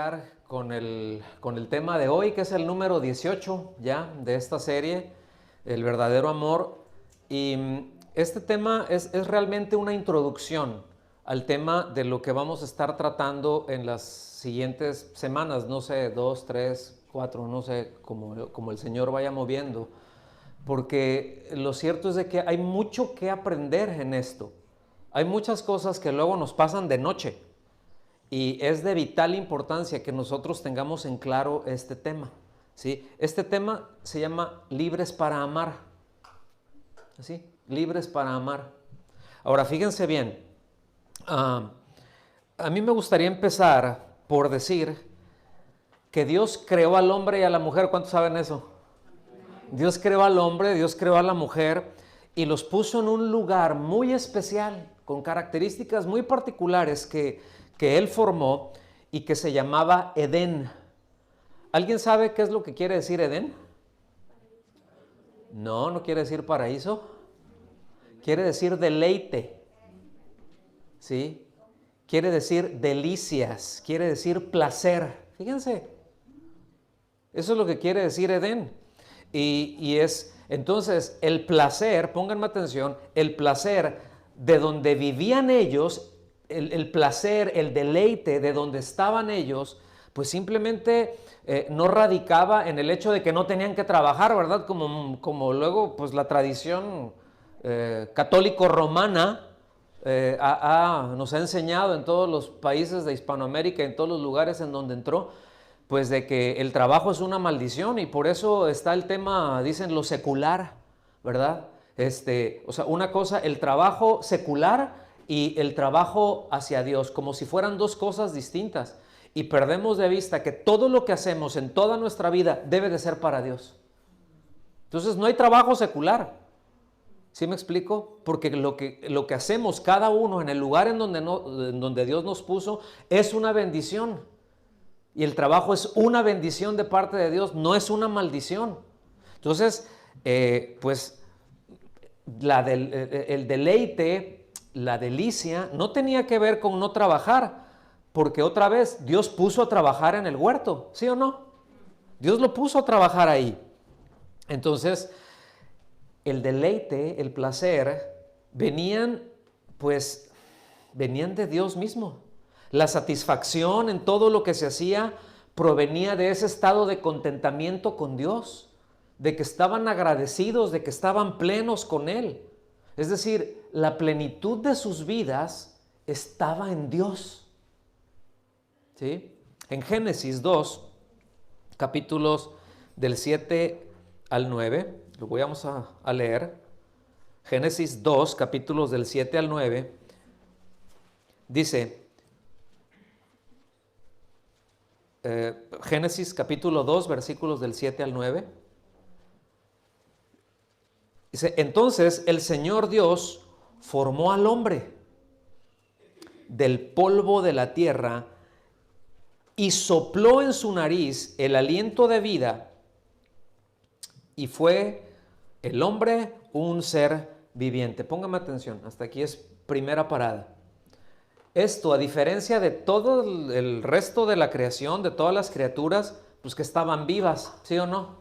empezar con el tema de hoy, que es el número 18 ya de esta serie, el verdadero amor. Y este tema es realmente una introducción al tema de lo que vamos a estar tratando en las siguientes semanas, no sé, 2, 3, 4, no sé, como el Señor vaya moviendo. Porque lo cierto es de que hay mucho que aprender en esto. Hay muchas cosas que luego nos pasan de noche. Y es de vital importancia que nosotros tengamos en claro este tema, ¿sí? Este tema se llama libres para amar, ¿sí? Libres para amar. Ahora, fíjense bien, a mí me gustaría empezar por decir que Dios creó al hombre y a la mujer. ¿Cuántos saben eso? Dios creó al hombre, Dios creó a la mujer y los puso en un lugar muy especial, con características muy particulares que Él formó y que se llamaba Edén. ¿Alguien sabe qué es lo que quiere decir Edén? No, no quiere decir paraíso. Quiere decir deleite. ¿Sí? Quiere decir delicias, quiere decir placer. Fíjense, eso es lo que quiere decir Edén. Y es, entonces, el placer, pónganme atención, el placer de donde vivían ellos, el placer, el deleite de donde estaban ellos, pues simplemente no radicaba en el hecho de que no tenían que trabajar, ¿verdad? Como luego, pues la tradición católico-romana nos ha enseñado en todos los países de Hispanoamérica, en todos los lugares en donde entró, pues de que el trabajo es una maldición y por eso está el tema, dicen, lo secular, ¿verdad? O sea, una cosa, el trabajo secular y el trabajo hacia Dios, como si fueran dos cosas distintas. Y perdemos de vista que todo lo que hacemos en toda nuestra vida debe de ser para Dios. Entonces no hay trabajo secular. ¿Sí me explico? Porque lo que hacemos cada uno en el lugar en donde Dios nos puso es una bendición. Y el trabajo es una bendición de parte de Dios, no es una maldición. Entonces, pues el deleite, la delicia, no tenía que ver con no trabajar, porque otra vez Dios puso a trabajar en el huerto, ¿sí o no? Dios lo puso a trabajar ahí. Entonces, el deleite, el placer, venían de Dios mismo. La satisfacción en todo lo que se hacía provenía de ese estado de contentamiento con Dios, de que estaban agradecidos, de que estaban plenos con Él. Es decir, la plenitud de sus vidas estaba en Dios. ¿Sí? En Génesis 2, capítulos del 7 al 9, lo vamos a leer. Génesis 2, capítulos del 7 al 9, dice... Génesis capítulo 2, versículos del 7 al 9. Dice, entonces el Señor Dios formó al hombre del polvo de la tierra y sopló en su nariz el aliento de vida y fue el hombre un ser viviente. Póngame atención, hasta aquí es primera parada. Esto, a diferencia de todo el resto de la creación, de todas las criaturas, pues que estaban vivas, ¿sí o no?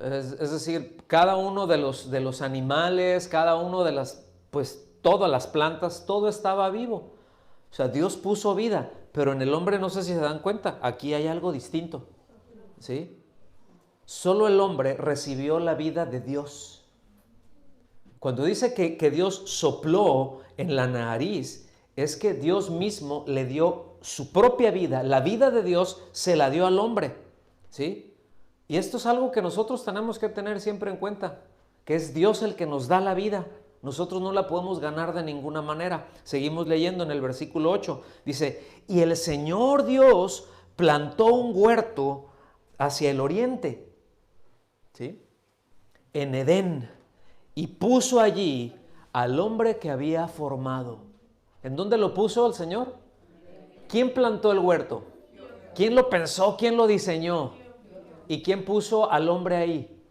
Es decir, cada uno de los animales, cada uno de pues todas las plantas, todo estaba vivo. O sea, Dios puso vida, pero en el hombre no sé si se dan cuenta, aquí hay algo distinto, ¿sí? Solo el hombre recibió la vida de Dios. Cuando dice que Dios sopló en la nariz, es que Dios mismo le dio su propia vida, la vida de Dios se la dio al hombre, ¿sí? Y esto es algo que nosotros tenemos que tener siempre en cuenta, que es Dios el que nos da la vida, nosotros no la podemos ganar de ninguna manera. Seguimos leyendo en el versículo 8, dice, y el Señor Dios plantó un huerto hacia el oriente, ¿sí? En Edén, y puso allí al hombre que había formado. ¿En dónde lo puso el Señor? ¿Quién plantó el huerto? ¿Quién lo pensó? ¿Quién lo diseñó? ¿Y quién puso al hombre ahí?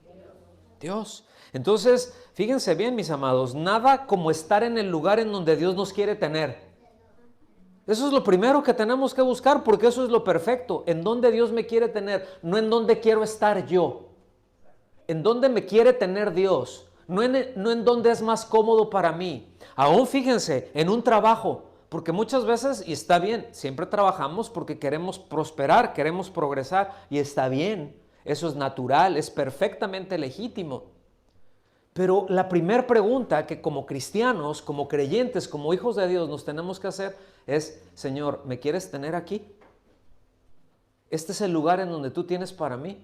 Dios. Entonces, fíjense bien, mis amados, nada como estar en el lugar en donde Dios nos quiere tener. Eso es lo primero que tenemos que buscar, porque eso es lo perfecto. En dónde Dios me quiere tener, no en dónde quiero estar yo. En dónde me quiere tener Dios, no en dónde es más cómodo para mí. Aún fíjense, en un trabajo, porque muchas veces, y está bien, siempre trabajamos porque queremos prosperar, queremos progresar, y está bien, eso es natural, es perfectamente legítimo. Pero la primera pregunta que como cristianos, como creyentes, como hijos de Dios nos tenemos que hacer es, Señor, ¿me quieres tener aquí? Este es el lugar en donde tú tienes para mí.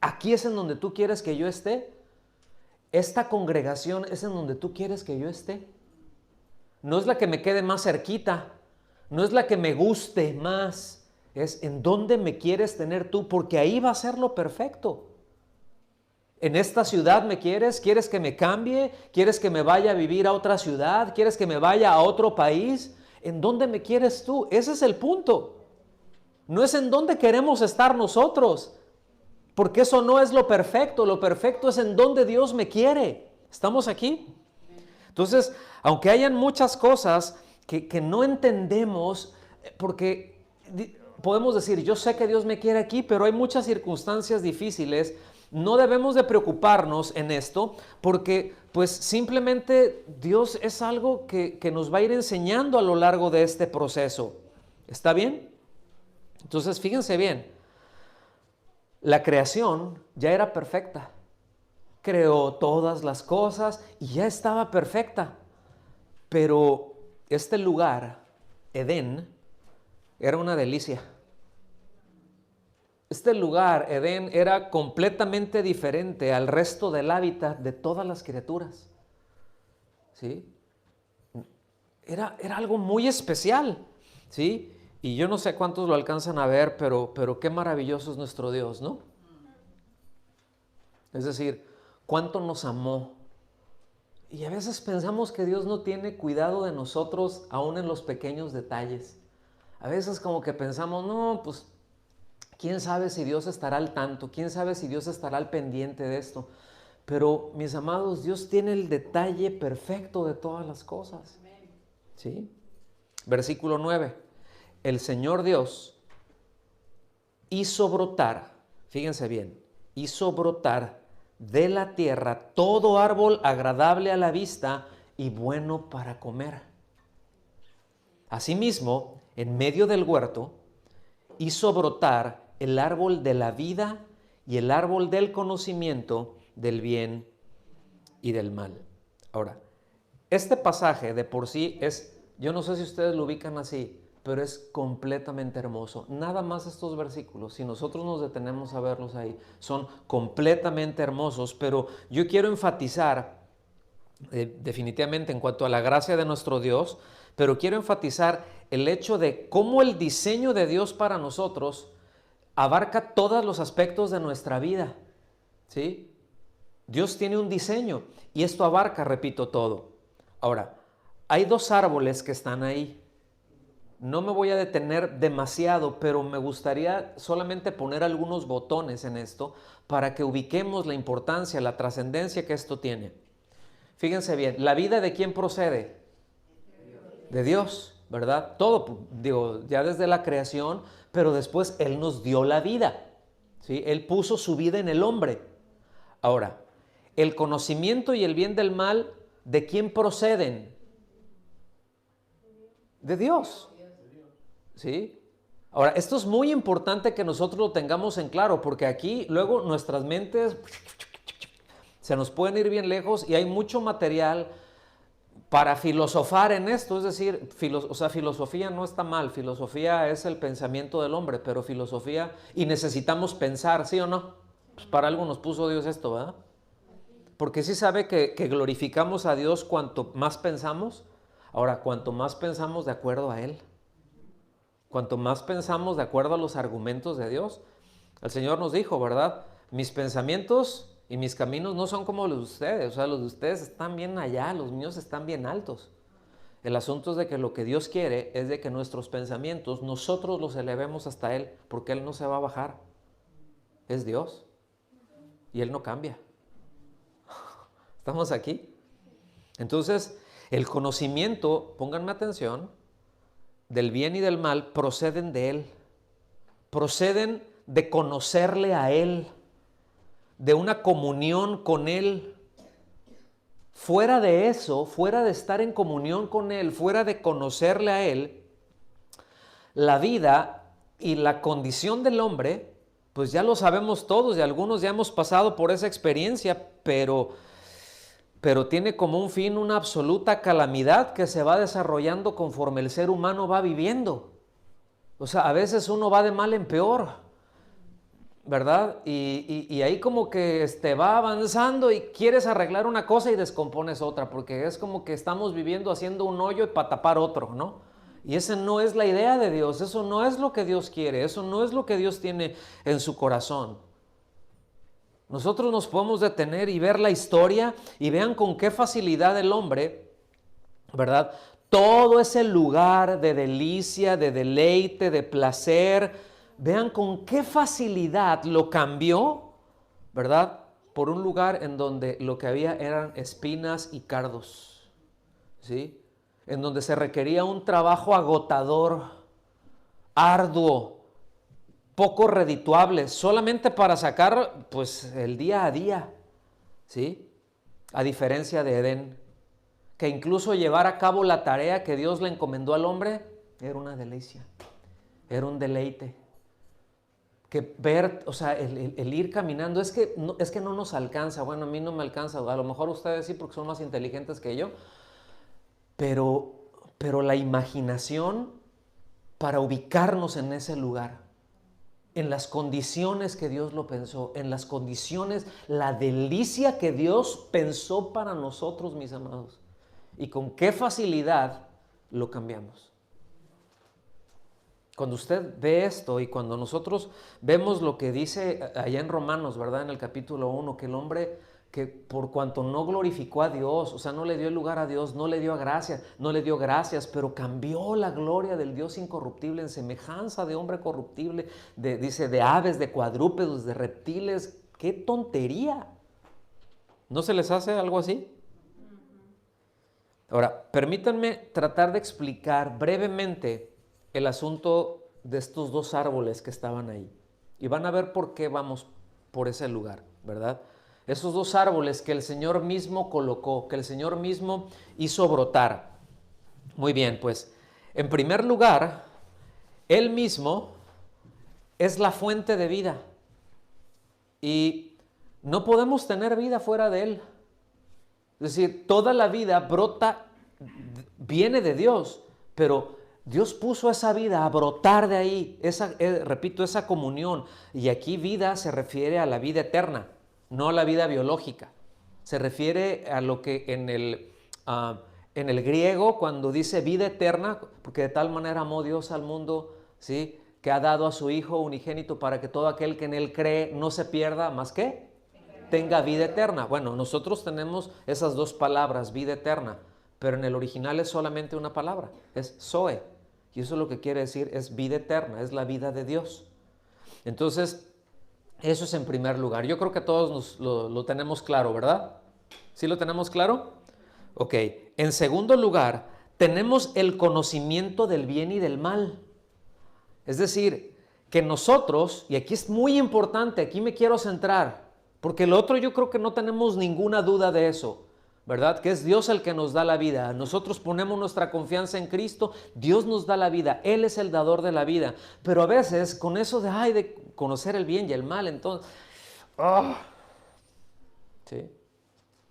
Aquí es en donde tú quieres que yo esté. Esta congregación es en donde tú quieres que yo esté. No es la que me quede más cerquita, no es la que me guste más, es en dónde me quieres tener tú, porque ahí va a ser lo perfecto. En esta ciudad me quieres que me cambie, quieres que me vaya a vivir a otra ciudad, quieres que me vaya a otro país. ¿En dónde me quieres tú? Ese es el punto. No es en dónde queremos estar nosotros, porque eso no es lo perfecto es en dónde Dios me quiere. ¿Estamos aquí? Entonces, aunque hayan muchas cosas que no entendemos, porque podemos decir, yo sé que Dios me quiere aquí, pero hay muchas circunstancias difíciles, no debemos de preocuparnos en esto, porque pues simplemente Dios es algo que nos va a ir enseñando a lo largo de este proceso. ¿Está bien? Entonces, fíjense bien, la creación ya era perfecta. Creó todas las cosas y ya estaba perfecta. Pero este lugar, Edén, era una delicia. Este lugar, Edén, era completamente diferente al resto del hábitat de todas las criaturas. ¿Sí? Era algo muy especial. ¿Sí? Y yo no sé cuántos lo alcanzan a ver, pero qué maravilloso es nuestro Dios, ¿no? Es decir, cuánto nos amó. Y a veces pensamos que Dios no tiene cuidado de nosotros aún en los pequeños detalles. A veces como que pensamos, no, pues, ¿quién sabe si Dios estará al tanto? ¿Quién sabe si Dios estará al pendiente de esto? Pero, mis amados, Dios tiene el detalle perfecto de todas las cosas. ¿Sí? Versículo 9. El Señor Dios hizo brotar, fíjense bien, hizo brotar de la tierra todo árbol agradable a la vista y bueno para comer. Asimismo, en medio del huerto, hizo brotar el árbol de la vida y el árbol del conocimiento del bien y del mal. Ahora, este pasaje de por sí es, yo no sé si ustedes lo ubican así, pero es completamente hermoso. Nada más estos versículos, si nosotros nos detenemos a verlos ahí, son completamente hermosos, pero yo quiero enfatizar definitivamente en cuanto a la gracia de nuestro Dios, pero quiero enfatizar el hecho de cómo el diseño de Dios para nosotros abarca todos los aspectos de nuestra vida. ¿Sí? Dios tiene un diseño y esto abarca, repito, todo. Ahora, hay dos árboles que están ahí. No me voy a detener demasiado, pero me gustaría solamente poner algunos botones en esto para que ubiquemos la importancia, la trascendencia que esto tiene. Fíjense bien, ¿la vida de quién procede? De Dios, ¿verdad? Todo, digo, ya desde la creación, pero después Él nos dio la vida, ¿sí? Él puso su vida en el hombre. Ahora, el conocimiento y el bien del mal, ¿de quién proceden? De Dios. ¿Sí? Ahora, esto es muy importante que nosotros lo tengamos en claro, porque aquí luego nuestras mentes se nos pueden ir bien lejos y hay mucho material para filosofar en esto. Es decir, filosofía no está mal, filosofía es el pensamiento del hombre, pero filosofía, y necesitamos pensar, ¿sí o no? Pues para algo nos puso Dios esto, ¿verdad? Porque sí sabe que glorificamos a Dios cuanto más pensamos. Ahora, cuanto más pensamos de acuerdo a Él, cuanto más pensamos de acuerdo a los argumentos de Dios, el Señor nos dijo, ¿verdad? Mis pensamientos y mis caminos no son como los de ustedes, o sea, los de ustedes están bien allá, los míos están bien altos. El asunto es de que lo que Dios quiere es de que nuestros pensamientos, nosotros los elevemos hasta Él, porque Él no se va a bajar. Es Dios y Él no cambia. ¿Estamos aquí? Entonces, el conocimiento, pónganme atención, del bien y del mal proceden de Él, proceden de conocerle a Él, de una comunión con Él. Fuera de eso, fuera de estar en comunión con Él, fuera de conocerle a Él, la vida y la condición del hombre, pues ya lo sabemos todos y algunos ya hemos pasado por esa experiencia, pero tiene como un fin una absoluta calamidad que se va desarrollando conforme el ser humano va viviendo. O sea, a veces uno va de mal en peor, ¿verdad? Y ahí como que va avanzando y quieres arreglar una cosa y descompones otra, porque es como que estamos viviendo haciendo un hoyo para tapar otro, ¿no? Y esa no es la idea de Dios, eso no es lo que Dios quiere, eso no es lo que Dios tiene en su corazón. Nosotros nos podemos detener y ver la historia y vean con qué facilidad el hombre, ¿verdad? Todo ese lugar de delicia, de deleite, de placer, vean con qué facilidad lo cambió, ¿verdad? Por un lugar en donde lo que había eran espinas y cardos, ¿sí? En donde se requería un trabajo agotador, arduo, poco redituable, solamente para sacar pues el día a día, ¿sí? A diferencia de Edén, que incluso llevar a cabo la tarea que Dios le encomendó al hombre era una delicia, era un deleite. Que ver, o sea, el ir caminando, es que no nos alcanza. Bueno, a mí no me alcanza, a lo mejor ustedes sí porque son más inteligentes que yo, pero la imaginación para ubicarnos en ese lugar, en las condiciones que Dios lo pensó, en las condiciones, la delicia que Dios pensó para nosotros, mis amados, y con qué facilidad lo cambiamos. Cuando usted ve esto y cuando nosotros vemos lo que dice allá en Romanos, ¿verdad? En el capítulo 1, que el hombre que por cuanto no glorificó a Dios, o sea, no le dio lugar a Dios, no le dio gracias, pero cambió la gloria del Dios incorruptible en semejanza de hombre corruptible, dice, de aves, de cuadrúpedos, de reptiles. ¡Qué tontería! ¿No se les hace algo así? Ahora, permítanme tratar de explicar brevemente el asunto de estos dos árboles que estaban ahí. Y van a ver por qué vamos por ese lugar, ¿verdad? Esos dos árboles que el Señor mismo colocó, que el Señor mismo hizo brotar. Muy bien, pues, en primer lugar, Él mismo es la fuente de vida. Y no podemos tener vida fuera de Él. Es decir, toda la vida brota, viene de Dios, pero Dios puso esa vida a brotar de ahí, repito, esa comunión. Y aquí vida se refiere a la vida eterna, no a la vida biológica. Se refiere a lo que en el griego, cuando dice vida eterna, porque de tal manera amó Dios al mundo, ¿sí?, que ha dado a su Hijo unigénito para que todo aquel que en Él cree no se pierda, ¿más qué? Tenga vida eterna. Bueno, nosotros tenemos esas dos palabras, vida eterna, pero en el original es solamente una palabra, es Zoe. Y eso lo que quiere decir es vida eterna, es la vida de Dios. Entonces, eso es en primer lugar. Yo creo que todos lo tenemos claro, ¿verdad? ¿Sí lo tenemos claro? Ok. En segundo lugar, tenemos el conocimiento del bien y del mal. Es decir, que nosotros, y aquí es muy importante, aquí me quiero centrar, porque lo otro yo creo que no tenemos ninguna duda de eso, ¿verdad? Que es Dios el que nos da la vida. Nosotros ponemos nuestra confianza en Cristo, Dios nos da la vida, Él es el dador de la vida. Pero a veces con eso de conocer el bien y el mal, entonces, ¿sí?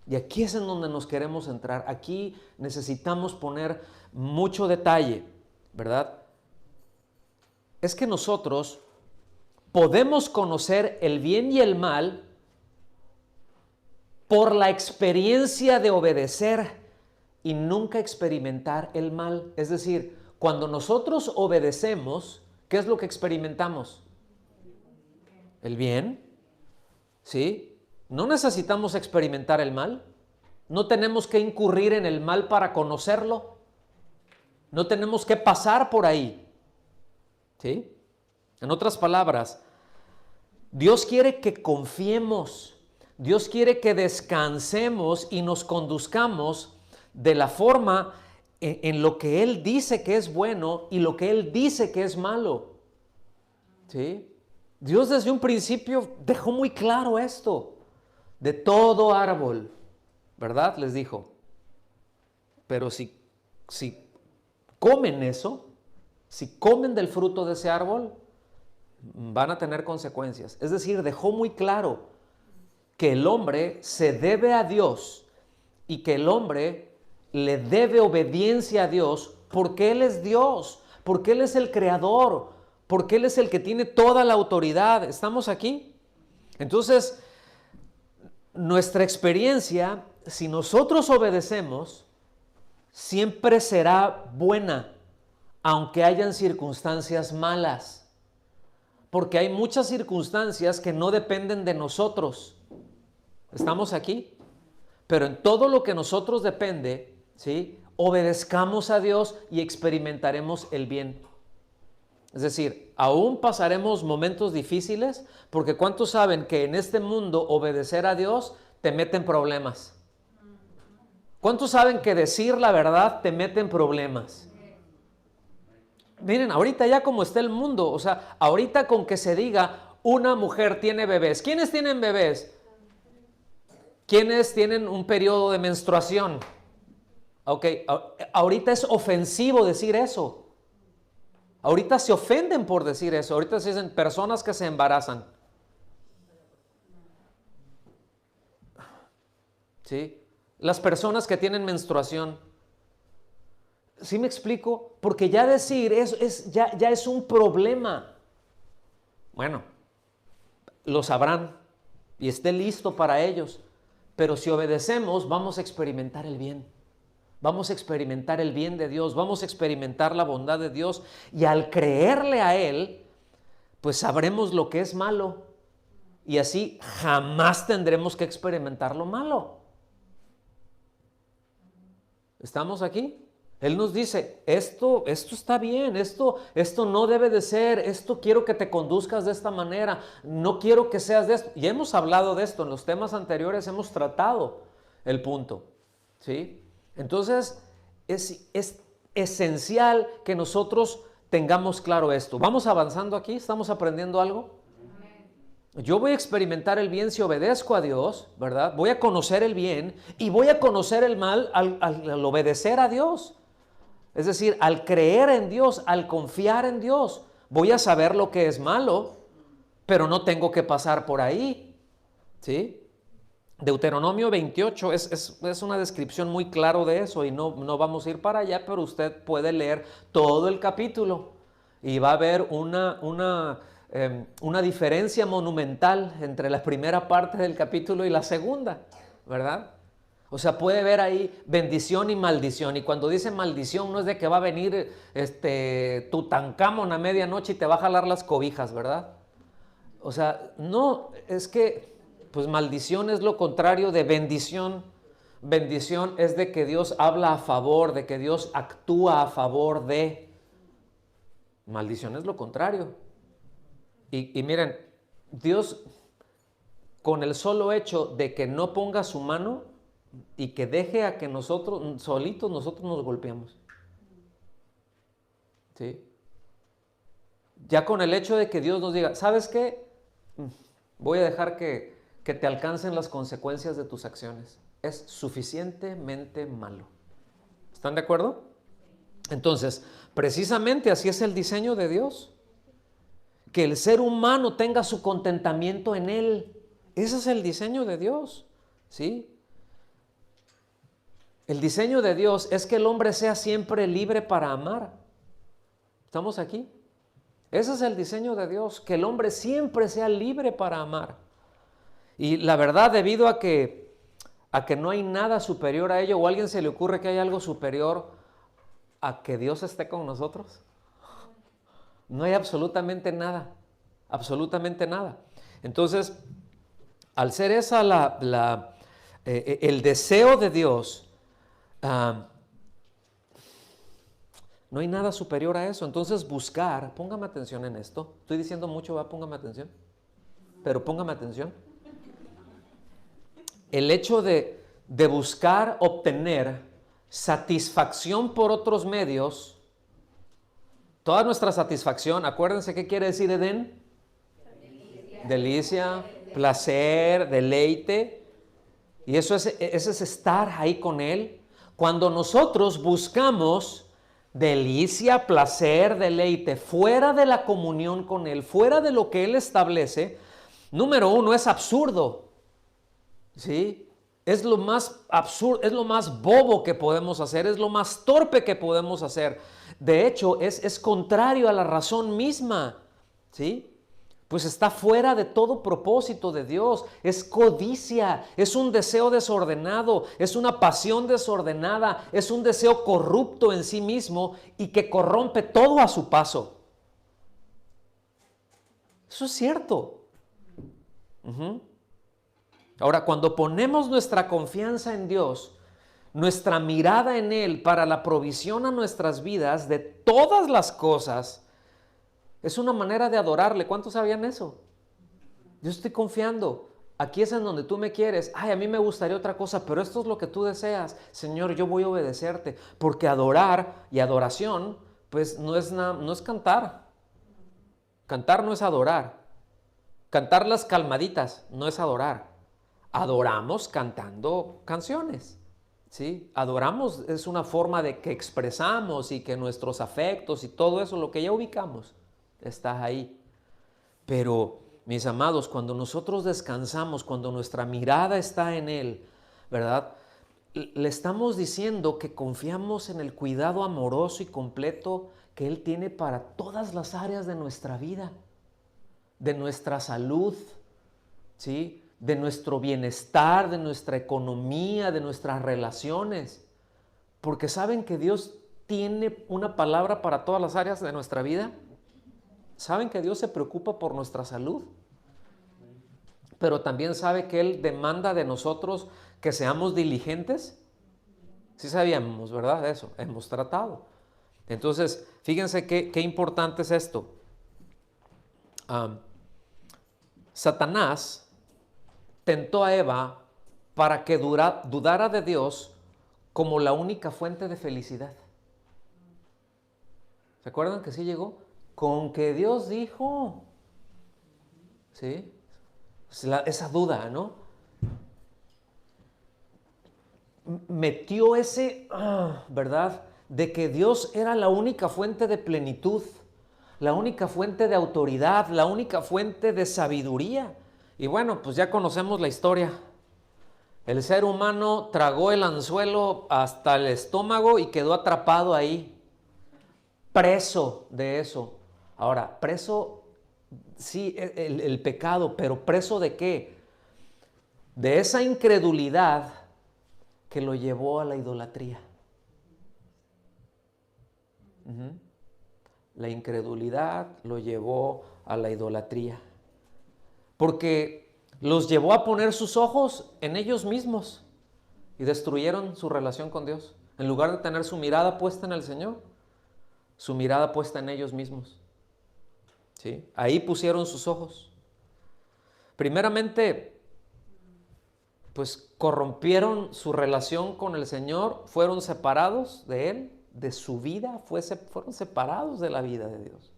Y aquí es en donde nos queremos centrar. Aquí necesitamos poner mucho detalle, ¿verdad? Es que nosotros podemos conocer el bien y el mal por la experiencia de obedecer y nunca experimentar el mal. Es decir, cuando nosotros obedecemos, ¿qué es lo que experimentamos? El bien, ¿sí? No necesitamos experimentar el mal. No tenemos que incurrir en el mal para conocerlo. No tenemos que pasar por ahí, ¿sí? En otras palabras, Dios quiere que confiemos. Dios quiere que descansemos y nos conduzcamos de la forma en lo que Él dice que es bueno y lo que Él dice que es malo. ¿Sí? Dios desde un principio dejó muy claro esto. De todo árbol, ¿verdad? Les dijo. Pero si comen eso, si comen del fruto de ese árbol, van a tener consecuencias. Es decir, dejó muy claro que el hombre se debe a Dios y que el hombre le debe obediencia a Dios porque Él es Dios, porque Él es el creador, porque Él es el que tiene toda la autoridad. ¿Estamos aquí? Entonces, nuestra experiencia, si nosotros obedecemos, siempre será buena, aunque hayan circunstancias malas, porque hay muchas circunstancias que no dependen de nosotros. ¿Estamos aquí? Pero en todo lo que nosotros depende, ¿sí?, obedezcamos a Dios y experimentaremos el bien. Es decir, aún pasaremos momentos difíciles, porque ¿cuántos saben que en este mundo obedecer a Dios te mete en problemas? ¿Cuántos saben que decir la verdad te mete en problemas? Miren, ahorita ya como está el mundo, o sea, ahorita con que se diga una mujer tiene bebés. ¿Quiénes tienen bebés? ¿Quiénes tienen un periodo de menstruación? Ok, ahorita es ofensivo decir eso. Ahorita se ofenden por decir eso. Ahorita se dicen personas que se embarazan. ¿Sí? Las personas que tienen menstruación. ¿Sí me explico? Porque ya decir eso ya es un problema. Bueno, lo sabrán y esté listo para ellos. Pero si obedecemos, vamos a experimentar el bien. Vamos a experimentar el bien de Dios, vamos a experimentar la bondad de Dios, y al creerle a Él, pues sabremos lo que es malo, y así jamás tendremos que experimentar lo malo. ¿Estamos aquí? Él nos dice, esto está bien, esto no debe de ser, esto quiero que te conduzcas de esta manera, no quiero que seas de esto. Y hemos hablado de esto, en los temas anteriores hemos tratado el punto, ¿sí? Entonces, es esencial que nosotros tengamos claro esto. ¿Vamos avanzando aquí? ¿Estamos aprendiendo algo? Yo voy a experimentar el bien si obedezco a Dios, ¿verdad? Voy a conocer el bien y voy a conocer el mal al obedecer a Dios. Es decir, al creer en Dios, al confiar en Dios, voy a saber lo que es malo, pero no tengo que pasar por ahí, ¿sí? Deuteronomio 28 es una descripción muy clara de eso, y no vamos a ir para allá, pero usted puede leer todo el capítulo y va a haber una diferencia monumental entre la primera parte del capítulo y la segunda, ¿verdad? O sea, puede ver ahí bendición y maldición, y cuando dice maldición no es de que va a venir Tutankamón a medianoche y te va a jalar las cobijas, ¿verdad? O sea, no, es que pues maldición es lo contrario de bendición. Bendición es de que Dios habla a favor, de que Dios actúa a favor de. Maldición es lo contrario. Y miren, Dios, con el solo hecho de que no ponga su mano y que deje a que nosotros nos golpeemos. ¿Sí? Ya con el hecho de que Dios nos diga, ¿sabes qué? Voy a dejar que te alcancen las consecuencias de tus acciones. Es suficientemente malo. ¿Están de acuerdo? Entonces, precisamente así es el diseño de Dios. Que el ser humano tenga su contentamiento en Él. Ese es el diseño de Dios, ¿sí? El diseño de Dios es que el hombre sea siempre libre para amar. ¿Estamos aquí? Ese es el diseño de Dios, que el hombre siempre sea libre para amar. Y la verdad, debido a que no hay nada superior a ello, o a alguien se le ocurre que hay algo superior a que Dios esté con nosotros, no hay absolutamente nada, absolutamente nada. Entonces, al ser esa el deseo de Dios, no hay nada superior a eso. Entonces buscar, póngame atención en esto, estoy diciendo mucho, póngame atención, pero póngame atención. El hecho de buscar obtener satisfacción por otros medios, toda nuestra satisfacción, acuérdense qué quiere decir Edén. Delicia, placer, deleite. Y eso es estar ahí con Él. Cuando nosotros buscamos delicia, placer, deleite, fuera de la comunión con Él, fuera de lo que Él establece, número uno, es absurdo. ¿Sí? Es lo más absurdo, es lo más bobo que podemos hacer, es lo más torpe que podemos hacer. De hecho, es contrario a la razón misma. ¿Sí? Pues está fuera de todo propósito de Dios. Es codicia, es un deseo desordenado, es una pasión desordenada, es un deseo corrupto en sí mismo y que corrompe todo a su paso. Eso es cierto. Ahora, cuando ponemos nuestra confianza en Dios, nuestra mirada en Él para la provisión a nuestras vidas de todas las cosas, es una manera de adorarle. ¿Cuántos sabían eso? Yo estoy confiando. Aquí es en donde tú me quieres. Ay, a mí me gustaría otra cosa, pero esto es lo que tú deseas. Señor, yo voy a obedecerte. Porque adorar y adoración, pues no es cantar. Cantar no es adorar. Cantar las calmaditas no es adorar. Adoramos cantando canciones. ¿Sí? Adoramos es una forma de que expresamos y que nuestros afectos y todo eso, lo que ya ubicamos, está ahí. Pero, mis amados, cuando nosotros descansamos, cuando nuestra mirada está en Él, ¿verdad? Le estamos diciendo que confiamos en el cuidado amoroso y completo que Él tiene para todas las áreas de nuestra vida, de nuestra salud, ¿sí? De nuestro bienestar, de nuestra economía, de nuestras relaciones. Porque ¿saben que Dios tiene una palabra para todas las áreas de nuestra vida? ¿Saben que Dios se preocupa por nuestra salud? Pero también sabe que Él demanda de nosotros que seamos diligentes. Sí sabíamos, ¿verdad? Eso, hemos tratado. Entonces, fíjense qué importante es esto. Satanás tentó a Eva para que dudara de Dios como la única fuente de felicidad. ¿Se acuerdan que sí llegó? Con que Dios dijo. ¿Sí? Esa duda, ¿no? Metió ¿verdad? De que Dios era la única fuente de plenitud, la única fuente de autoridad, la única fuente de sabiduría. Y bueno, pues ya conocemos la historia. El ser humano tragó el anzuelo hasta el estómago y quedó atrapado ahí, preso de eso. Ahora, preso, sí, el pecado, pero preso ¿de qué? De esa incredulidad que lo llevó a la idolatría. La incredulidad lo llevó a la idolatría. Porque los llevó a poner sus ojos en ellos mismos y destruyeron su relación con Dios. En lugar de tener su mirada puesta en el Señor, su mirada puesta en ellos mismos. ¿Sí? Ahí pusieron sus ojos. Primeramente, pues corrompieron su relación con el Señor, fueron separados de Él, de su vida, fueron separados de la vida de Dios.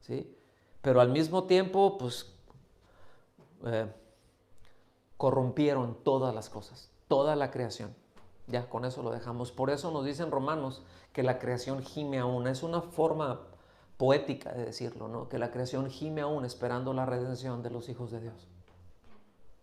¿Sí? Pero al mismo tiempo, pues, corrompieron todas las cosas, toda la creación. Ya, con eso lo dejamos. Por eso nos dicen Romanos que la creación gime aún. Es una forma poética de decirlo, ¿no? Que la creación gime aún esperando la redención de los hijos de Dios.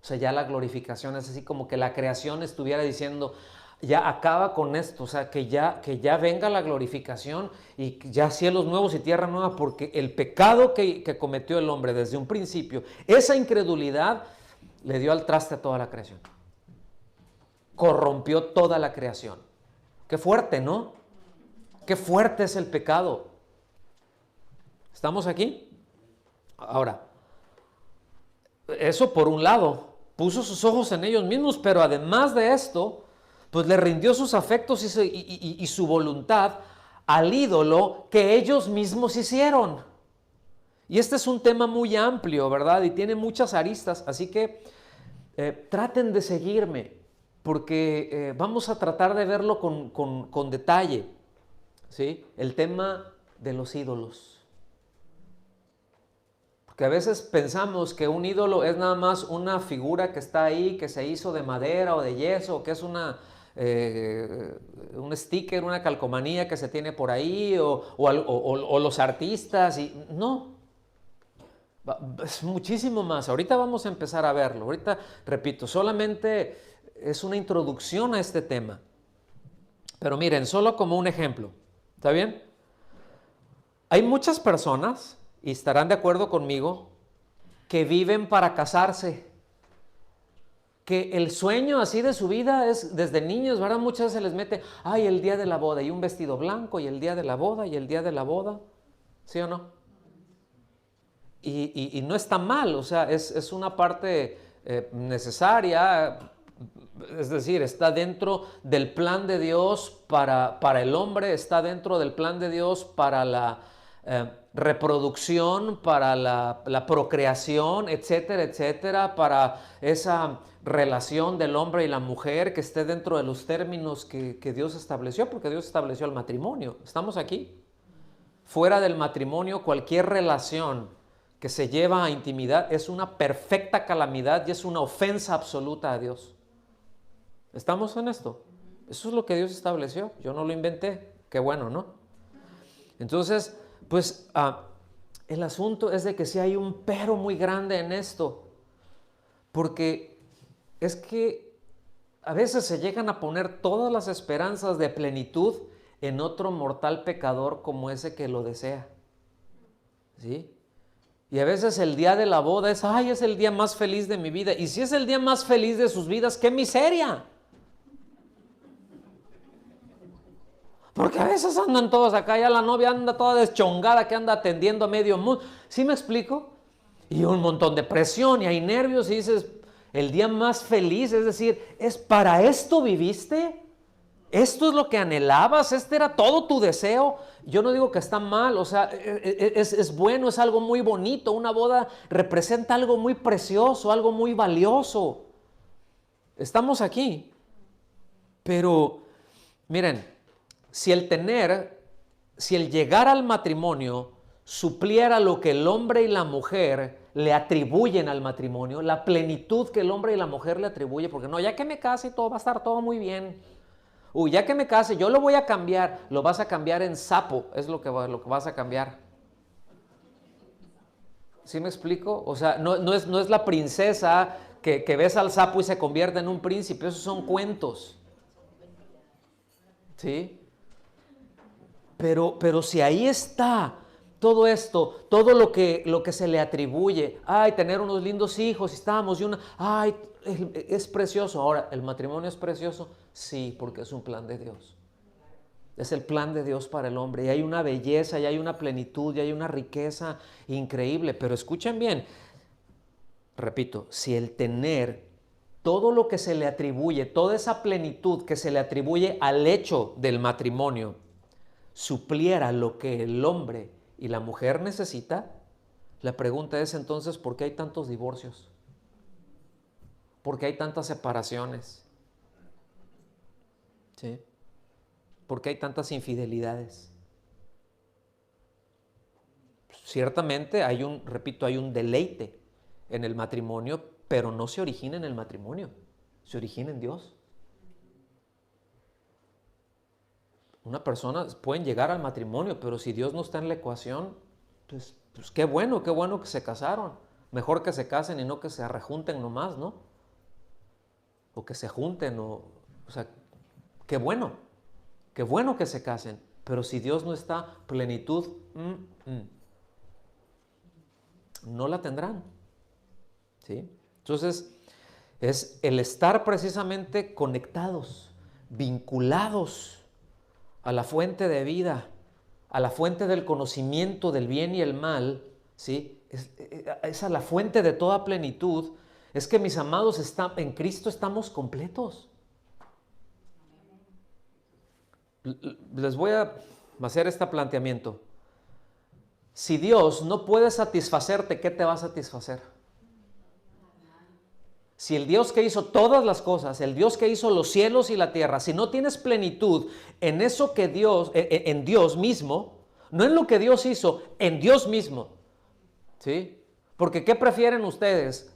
O sea, ya la glorificación es así como que la creación estuviera diciendo, ya acaba con esto, o sea, que ya venga la glorificación y ya cielos nuevos y tierra nueva, porque el pecado que cometió el hombre desde un principio, esa incredulidad le dio al traste a toda la creación. Corrompió toda la creación. Qué fuerte, ¿no? Qué fuerte es el pecado. ¿Estamos aquí? Ahora, eso por un lado, puso sus ojos en ellos mismos, pero además de esto, pues le rindió sus afectos y su voluntad al ídolo que ellos mismos hicieron. Y este es un tema muy amplio, ¿verdad? Y tiene muchas aristas, así que traten de seguirme, porque vamos a tratar de verlo con detalle, ¿sí? El tema de los ídolos. Porque a veces pensamos que un ídolo es nada más una figura que está ahí, que se hizo de madera o de yeso, o que es un sticker, una calcomanía que se tiene por ahí, o los artistas. No, es muchísimo más. Ahorita vamos a empezar a verlo. Ahorita, repito, solamente es una introducción a este tema. Pero miren, solo como un ejemplo, ¿está bien? Hay muchas personas, y estarán de acuerdo conmigo, que viven para casarse. Que el sueño así de su vida es desde niños, ¿verdad? Muchas veces se les mete, ay, el día de la boda, y un vestido blanco, y el día de la boda, y el día de la boda. ¿Sí o no? Y no está mal, o sea, es una parte necesaria, es decir, está dentro del plan de Dios para el hombre, está dentro del plan de Dios para la reproducción, para la procreación, etcétera, etcétera, para esa relación del hombre y la mujer que esté dentro de los términos que Dios estableció, porque Dios estableció el matrimonio. ¿Estamos aquí? Fuera del matrimonio, cualquier relación que se lleva a intimidad es una perfecta calamidad y es una ofensa absoluta a Dios. ¿Estamos en esto? Eso es lo que Dios estableció. Yo no lo inventé. Qué bueno, ¿no? Entonces, pues el asunto es de que sí hay un pero muy grande en esto. Porque es que a veces se llegan a poner todas las esperanzas de plenitud en otro mortal pecador como ese que lo desea. ¿Sí? Y a veces el día de la boda es, ay, es el día más feliz de mi vida. Y si es el día más feliz de sus vidas, ¡qué miseria! Porque a veces andan todos acá, ya la novia anda toda deschongada, que anda atendiendo a medio mundo. ¿Sí me explico? Y un montón de presión y hay nervios y dices, el día más feliz, es decir, ¿es para esto viviste? ¿Esto es lo que anhelabas? ¿Este era todo tu deseo? Yo no digo que está mal, o sea, es bueno, es algo muy bonito. Una boda representa algo muy precioso, algo muy valioso. Estamos aquí. Pero, miren, si el llegar al matrimonio supliera lo que el hombre y la mujer le atribuyen al matrimonio, la plenitud que el hombre y la mujer le atribuye, porque no, ya que me case todo va a estar todo muy bien. Uy, ya que me case, yo lo voy a cambiar. Lo vas a cambiar en sapo, es lo que vas a cambiar. ¿Sí me explico? O sea, no es la princesa que ves al sapo y se convierte en un príncipe. Esos son cuentos. ¿Sí? Pero si ahí está todo esto, todo lo que se le atribuye, ay, tener unos lindos hijos, estábamos y ay, es precioso. Ahora, ¿el matrimonio es precioso? Sí, porque es un plan de Dios. Es el plan de Dios para el hombre. Y hay una belleza, y hay una plenitud, y hay una riqueza increíble. Pero escuchen bien, repito, si el tener todo lo que se le atribuye, toda esa plenitud que se le atribuye al hecho del matrimonio, supliera lo que el hombre y la mujer necesita, la pregunta es entonces, ¿por qué hay tantos divorcios? ¿Por qué hay tantas separaciones? ¿Sí? ¿Por qué hay tantas infidelidades? Ciertamente hay un deleite en el matrimonio, pero no se origina en el matrimonio, se origina en Dios. Una persona pueden llegar al matrimonio, pero si Dios no está en la ecuación, pues qué bueno que se casaron. Mejor que se casen y no que se rejunten nomás, ¿no? O que se junten, o sea, qué bueno que se casen. Pero si Dios no está, plenitud, no la tendrán. ¿Sí? Entonces, es el estar precisamente conectados, vinculados a la fuente de vida, a la fuente del conocimiento del bien y el mal, ¿sí? Es a la fuente de toda plenitud. Es que, mis amados, en Cristo estamos completos. Les voy a hacer este planteamiento. Si Dios no puede satisfacerte, ¿qué te va a satisfacer? Si el Dios que hizo todas las cosas, el Dios que hizo los cielos y la tierra, si no tienes plenitud en eso que Dios, en Dios mismo, no en lo que Dios hizo, en Dios mismo, ¿sí? Porque ¿qué prefieren ustedes?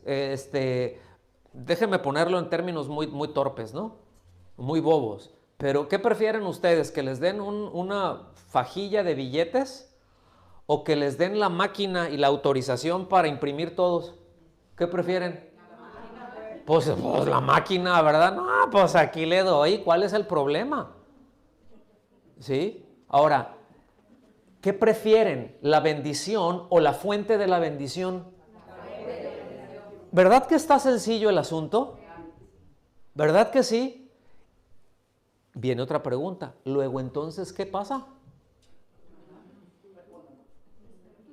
Déjenme ponerlo en términos muy, muy torpes, ¿no? Muy bobos. Pero ¿qué prefieren ustedes? ¿Que les den una fajilla de billetes o que les den la máquina y la autorización para imprimir todos? ¿Qué prefieren? Pues la máquina, ¿verdad? No, pues aquí le doy. ¿Cuál es el problema? ¿Sí? Ahora, ¿qué prefieren? ¿La bendición o la fuente de la bendición? ¿Verdad que está sencillo el asunto? ¿Verdad que sí? Viene otra pregunta. Luego entonces, ¿qué pasa?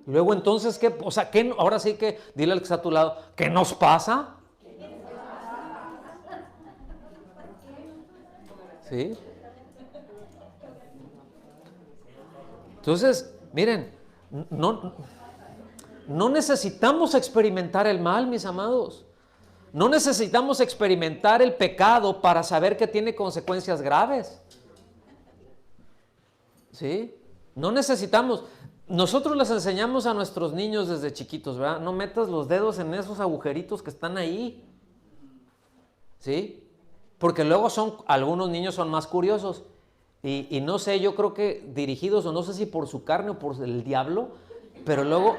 Luego entonces, ¿qué? O sea, ¿qué? Ahora sí que dile al que está a tu lado, ¿qué nos pasa? ¿Sí? Entonces, miren, no necesitamos experimentar el mal, mis amados. No necesitamos experimentar el pecado para saber que tiene consecuencias graves. ¿Sí? No necesitamos. Nosotros les enseñamos a nuestros niños desde chiquitos, ¿verdad? No metas los dedos en esos agujeritos que están ahí. ¿Sí? Porque luego algunos niños son más curiosos. Y no sé, yo creo que dirigidos, o no sé si por su carne o por el diablo, pero luego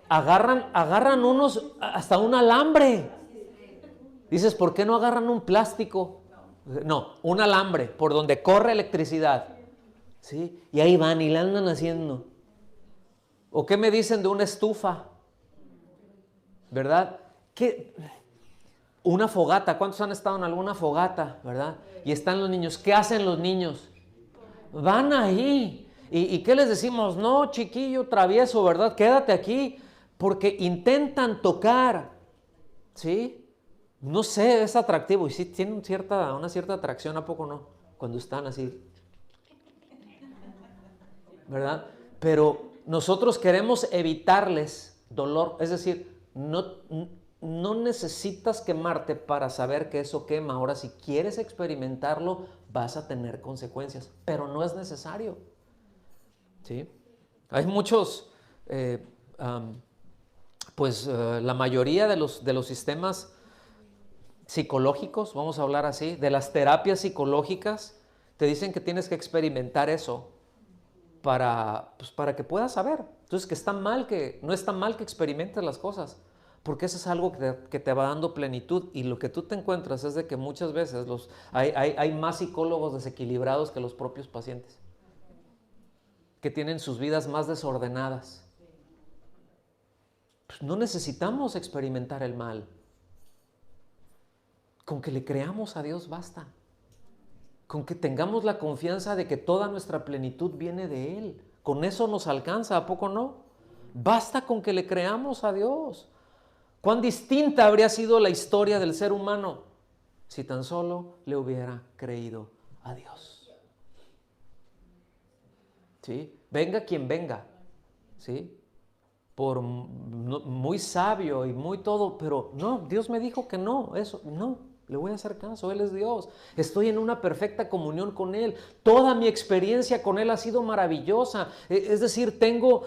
agarran unos hasta un alambre. Dices, ¿por qué no agarran un plástico? No, un alambre por donde corre electricidad. ¿Sí? Y ahí van y la andan haciendo. ¿O qué me dicen de una estufa? ¿Verdad? ¿Qué? Una fogata. ¿Cuántos han estado en alguna fogata? ¿Verdad? Y están los niños. ¿Qué hacen los niños? Van ahí. ¿Y qué les decimos? No, chiquillo travieso, ¿verdad? Quédate aquí. Porque intentan tocar. ¿Sí? No sé, es atractivo. Y sí, tienen una cierta atracción, ¿a poco no? Cuando están así. ¿Verdad? Pero nosotros queremos evitarles dolor. Es decir, no necesitas quemarte para saber que eso quema. Ahora, si quieres experimentarlo, vas a tener consecuencias, pero no es necesario. ¿Sí? Hay muchos, la mayoría de los sistemas psicológicos, vamos a hablar así, de las terapias psicológicas, te dicen que tienes que experimentar eso para que puedas saber. Entonces, no está mal que experimentes las cosas, porque eso es algo que te va dando plenitud, y lo que tú te encuentras es de que muchas veces hay más psicólogos desequilibrados que los propios pacientes, que tienen sus vidas más desordenadas. Pues no necesitamos experimentar el mal. Con que le creamos a Dios basta. Con que tengamos la confianza de que toda nuestra plenitud viene de Él. Con eso nos alcanza, ¿a poco no? Basta con que le creamos a Dios. ¿Cuán distinta habría sido la historia del ser humano si tan solo le hubiera creído a Dios? ¿Sí? Venga quien venga, ¿sí? Por muy sabio y muy todo, pero no, Dios me dijo que no, eso, no. Le voy a hacer caso, Él es Dios. Estoy en una perfecta comunión con Él. Toda mi experiencia con Él ha sido maravillosa. Es decir, tengo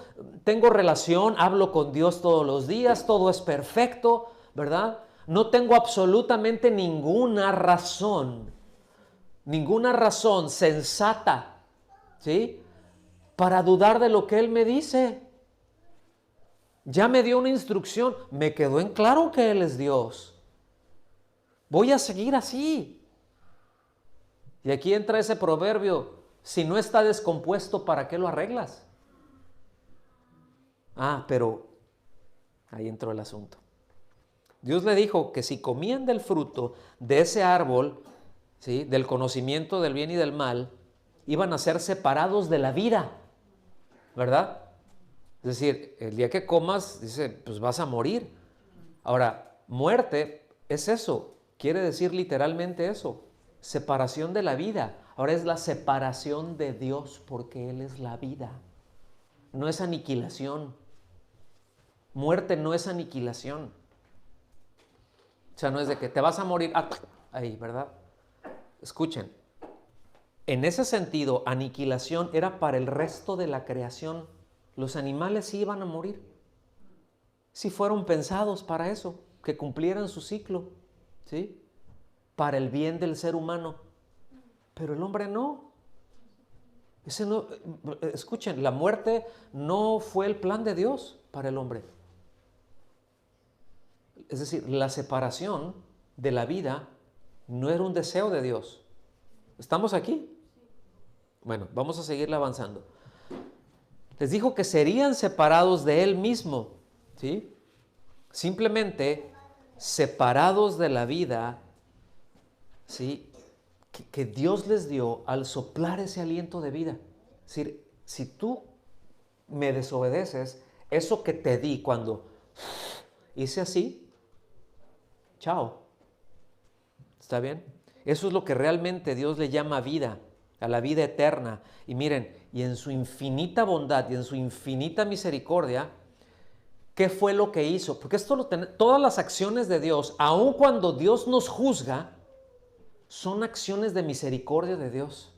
relación, hablo con Dios todos los días, todo es perfecto, ¿verdad? No tengo absolutamente ninguna razón sensata, ¿sí?, para dudar de lo que Él me dice. Ya me dio una instrucción, me quedó en claro que Él es Dios. Voy a seguir así. Y aquí entra ese proverbio: si no está descompuesto, ¿para qué lo arreglas? Pero ahí entró el asunto. Dios le dijo que si comían del fruto de ese árbol, ¿sí?, del conocimiento del bien y del mal, iban a ser separados de la vida, ¿verdad? Es decir, el día que comas, dice, pues vas a morir. Ahora, muerte es eso. Quiere decir literalmente eso, separación de la vida. Ahora es la separación de Dios, porque Él es la vida. No es aniquilación. Muerte no es aniquilación. O sea, no es de que te vas a morir ahí, ¿verdad? Escuchen, en ese sentido, aniquilación era para el resto de la creación. Los animales sí iban a morir. Sí fueron pensados para eso, que cumplieran su ciclo, ¿sí? Para el bien del ser humano. Pero el hombre no. Ese no. Escuchen, la muerte no fue el plan de Dios para el hombre. Es decir, la separación de la vida no era un deseo de Dios. ¿Estamos aquí? Bueno, vamos a seguirle avanzando. Les dijo que serían separados de Él mismo, ¿sí? Simplemente separados de la vida, ¿sí? Que Dios les dio al soplar ese aliento de vida. Es decir, si tú me desobedeces, eso que te di cuando hice así, chao. ¿Está bien? Eso es lo que realmente Dios le llama vida, a la vida eterna. Y miren, y en su infinita bondad y en su infinita misericordia, ¿qué fue lo que hizo? Porque todas las acciones de Dios, aun cuando Dios nos juzga, son acciones de misericordia de Dios.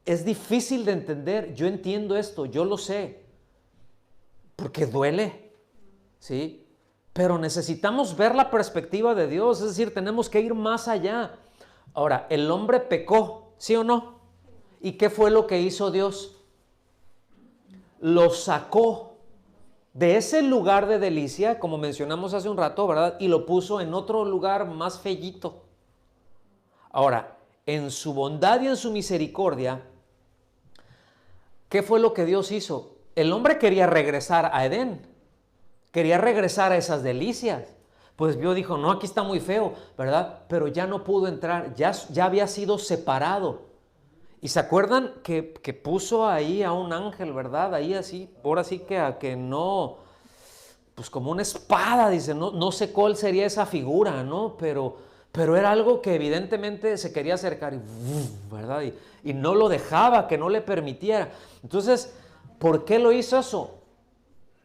Es difícil de entender, yo entiendo esto, yo lo sé, porque duele, ¿sí? Pero necesitamos ver la perspectiva de Dios, es decir, tenemos que ir más allá. Ahora, el hombre pecó, ¿sí o no? ¿Y qué fue lo que hizo Dios? Lo sacó de ese lugar de delicia, como mencionamos hace un rato, ¿verdad? Y lo puso en otro lugar más fellito. Ahora, en su bondad y en su misericordia, ¿qué fue lo que Dios hizo? El hombre quería regresar a Edén, quería regresar a esas delicias. Pues vio, dijo, no, aquí está muy feo, ¿verdad? Pero ya no pudo entrar, ya había sido separado. Y se acuerdan que puso ahí a un ángel, ¿verdad? Ahí así, ahora sí que no, pues como una espada, dice, no sé cuál sería esa figura, ¿no? Pero era algo que evidentemente se quería acercar, ¿verdad? Y no lo dejaba, que no le permitiera. Entonces, ¿por qué lo hizo eso?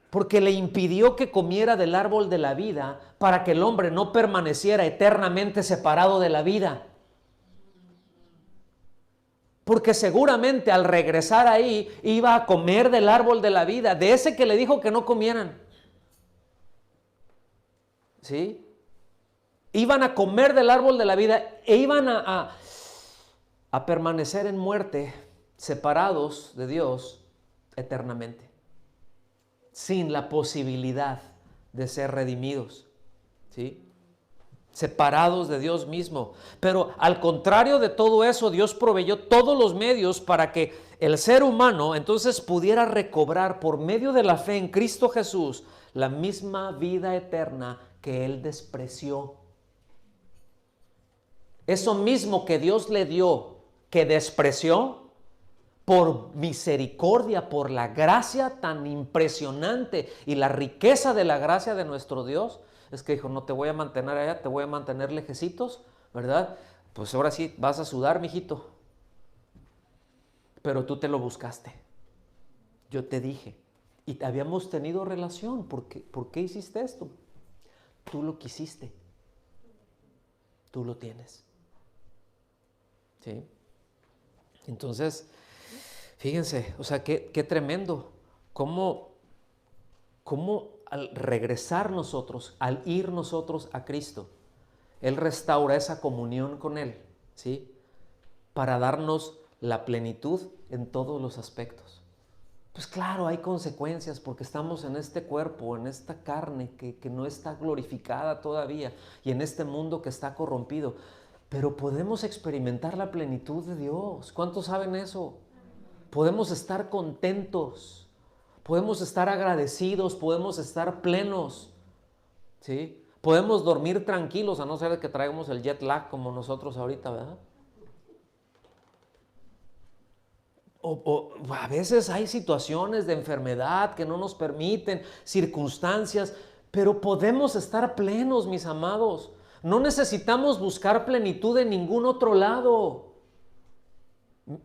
Porque le impidió que comiera del árbol de la vida para que el hombre no permaneciera eternamente separado de la vida. Porque seguramente al regresar ahí iba a comer del árbol de la vida, de ese que le dijo que no comieran. ¿Sí? Iban a comer del árbol de la vida e iban a permanecer en muerte, separados de Dios eternamente, sin la posibilidad de ser redimidos. ¿Sí? Separados de Dios mismo. Pero al contrario de todo eso, Dios proveyó todos los medios para que el ser humano entonces pudiera recobrar por medio de la fe en Cristo Jesús la misma vida eterna que Él despreció. Eso mismo que Dios le dio, que despreció, por misericordia, por la gracia tan impresionante y la riqueza de la gracia de nuestro Dios, es que dijo, no te voy a mantener allá, te voy a mantener lejecitos, ¿verdad? Pues ahora sí, vas a sudar, mijito. Pero tú te lo buscaste. Yo te dije. Y habíamos tenido relación. ¿Por qué hiciste esto? Tú lo quisiste. Tú lo tienes. ¿Sí? Entonces, fíjense, o sea, qué tremendo. Cómo al regresar nosotros, al ir nosotros a Cristo, Él restaura esa comunión con Él, ¿sí? Para darnos la plenitud en todos los aspectos. Pues claro, hay consecuencias porque estamos en este cuerpo, en esta carne que no está glorificada todavía y en este mundo que está corrompido. Pero podemos experimentar la plenitud de Dios. ¿Cuántos saben eso? Podemos estar contentos. Podemos estar agradecidos, podemos estar plenos, ¿sí? Podemos dormir tranquilos, a no ser que traigamos el jet lag como nosotros ahorita, ¿verdad? O a veces hay situaciones de enfermedad que no nos permiten, circunstancias, pero podemos estar plenos, mis amados. No necesitamos buscar plenitud en ningún otro lado.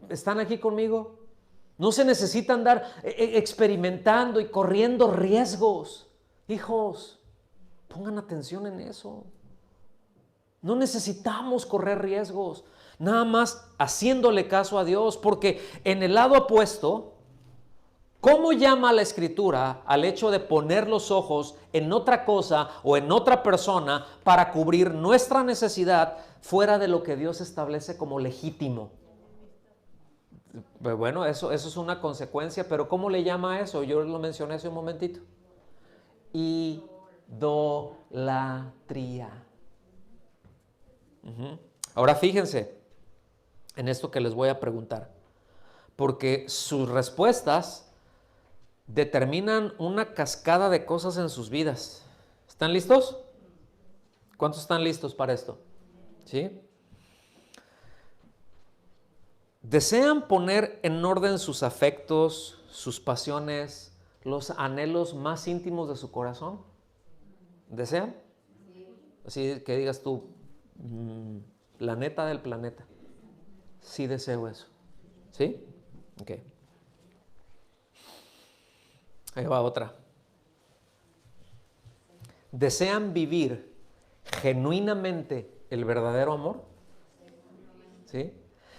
¿Están aquí conmigo? No se necesita andar experimentando y corriendo riesgos. Hijos, Pongan atención en eso. No necesitamos correr riesgos, nada más haciéndole caso a Dios, porque en el lado opuesto, ¿cómo llama la Escritura al hecho de poner los ojos en otra cosa o en otra persona para cubrir nuestra necesidad fuera de lo que Dios establece como legítimo? Bueno, eso es una consecuencia, pero ¿cómo le llama a eso? Yo lo mencioné hace un momentito. Idolatría. Ahora fíjense en esto que les voy a preguntar, porque sus respuestas determinan una cascada de cosas en sus vidas. ¿Están listos? ¿Cuántos están listos para esto? ¿Sí? ¿Desean poner en orden sus afectos, sus pasiones, los anhelos más íntimos de su corazón? ¿Desean? Así que digas tú, la neta del planeta. Sí deseo eso. ¿Sí? Ok. Ahí va otra. ¿Desean vivir genuinamente el verdadero amor? ¿Sí?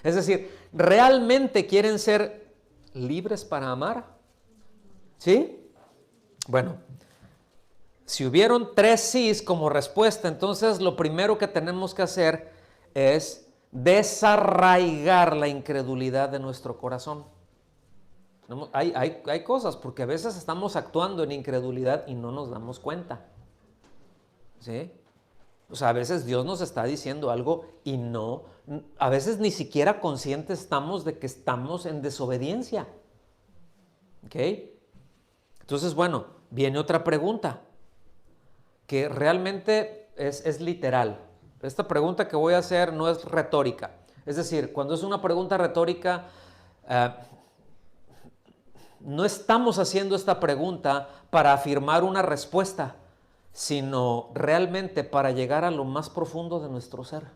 Es decir, ¿realmente quieren ser libres para amar? ¿Sí? Bueno, si hubieron 3 sís como respuesta, entonces lo primero que tenemos que hacer es desarraigar la incredulidad de nuestro corazón. Hay cosas, porque a veces estamos actuando en incredulidad y no nos damos cuenta. ¿Sí? O sea, a veces Dios nos está diciendo algo y no, a veces ni siquiera conscientes estamos de que estamos en desobediencia. ¿Ok? Entonces, bueno, viene otra pregunta que realmente es literal. Esta pregunta que voy a hacer no es retórica. Es decir, cuando es una pregunta retórica, no estamos haciendo esta pregunta para afirmar una respuesta, sino realmente para llegar a lo más profundo de nuestro ser.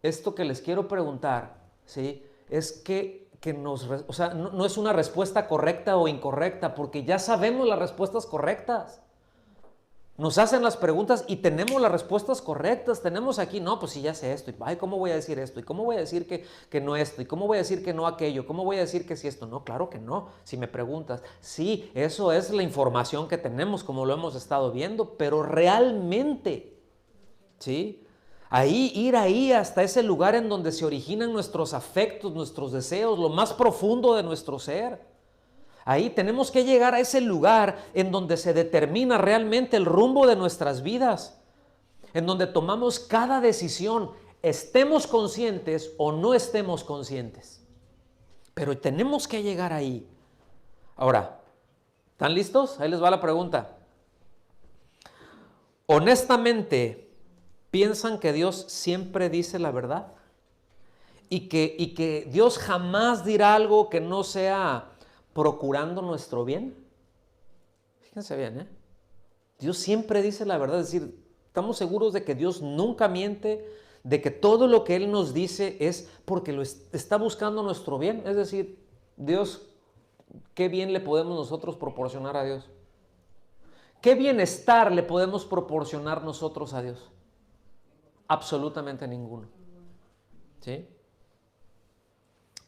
Esto que les quiero preguntar, ¿sí? Es que o sea, no es una respuesta correcta o incorrecta, porque ya sabemos las respuestas correctas. Nos hacen las preguntas y tenemos las respuestas correctas. Tenemos aquí, no, pues sí, ya sé esto. Y, ay, ¿cómo voy a decir esto? ¿Y cómo voy a decir que no esto? ¿Y cómo voy a decir que no aquello? ¿Cómo voy a decir que sí esto? No, claro que no. Si me preguntas, sí, eso es la información que tenemos, como lo hemos estado viendo, pero realmente, ¿sí? Ir ahí hasta ese lugar en donde se originan nuestros afectos, nuestros deseos, lo más profundo de nuestro ser. Ahí tenemos que llegar a ese lugar en donde se determina realmente el rumbo de nuestras vidas, en donde tomamos cada decisión, estemos conscientes o no estemos conscientes. Pero tenemos que llegar ahí. Ahora, ¿están listos? Ahí les va la pregunta. Honestamente, ¿piensan que Dios siempre dice la verdad? Y que Dios jamás dirá algo que no sea procurando nuestro bien. Fíjense bien, Dios siempre dice la verdad, es decir, estamos seguros de que Dios nunca miente, de que todo lo que Él nos dice es porque lo está buscando nuestro bien. Es decir, Dios, ¿qué bien le podemos nosotros proporcionar a Dios? ¿Qué bienestar le podemos proporcionar nosotros a Dios? Absolutamente ninguno. ¿Sí?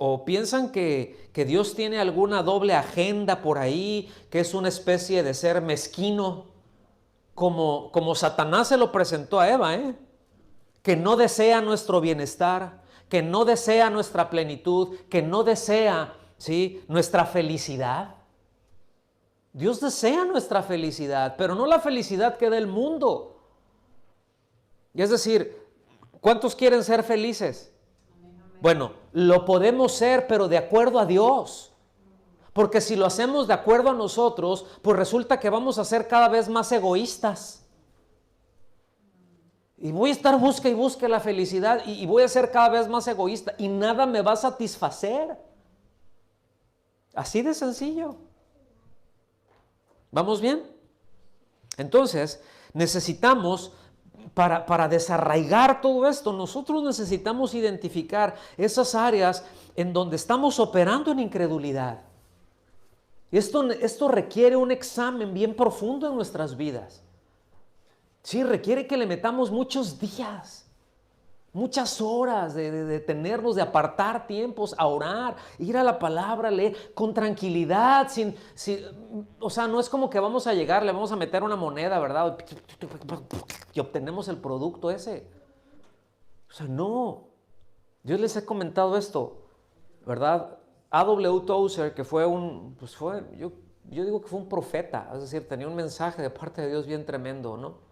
¿O piensan que Dios tiene alguna doble agenda por ahí, que es una especie de ser mezquino, como Satanás se lo presentó a Eva, que no desea nuestro bienestar, que no desea nuestra plenitud, que no desea, ¿sí?, nuestra felicidad? Dios desea nuestra felicidad, pero no la felicidad que da el mundo. Y es decir, ¿cuántos quieren ser felices? Bueno, lo podemos ser, pero de acuerdo a Dios. Porque si lo hacemos de acuerdo a nosotros, pues resulta que vamos a ser cada vez más egoístas. Y voy a estar busque y busque la felicidad y voy a ser cada vez más egoísta y nada me va a satisfacer. Así de sencillo. ¿Vamos bien? Entonces, necesitamos, para desarraigar todo esto, nosotros necesitamos identificar esas áreas en donde estamos operando en incredulidad. Esto requiere un examen bien profundo en nuestras vidas. Sí, requiere que le metamos muchos días, muchas horas de detenernos, de apartar tiempos, a orar, ir a la palabra, leer con tranquilidad, o sea, no es como que vamos a llegar, le vamos a meter una moneda, ¿verdad? Y obtenemos el producto ese. O sea, no. Yo les he comentado esto, ¿verdad? A.W. Tozer, que fue yo digo que fue un profeta, es decir, tenía un mensaje de parte de Dios bien tremendo, ¿no?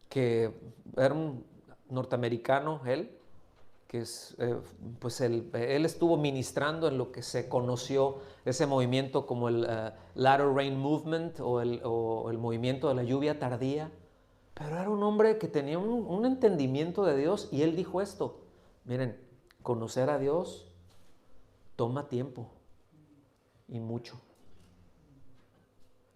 Que era un norteamericano, él, que pues él estuvo ministrando en lo que se conoció ese movimiento como el Latter Rain Movement o el movimiento de la lluvia tardía. Pero era un hombre que tenía un entendimiento de Dios y él dijo esto: miren, conocer a Dios toma tiempo y mucho.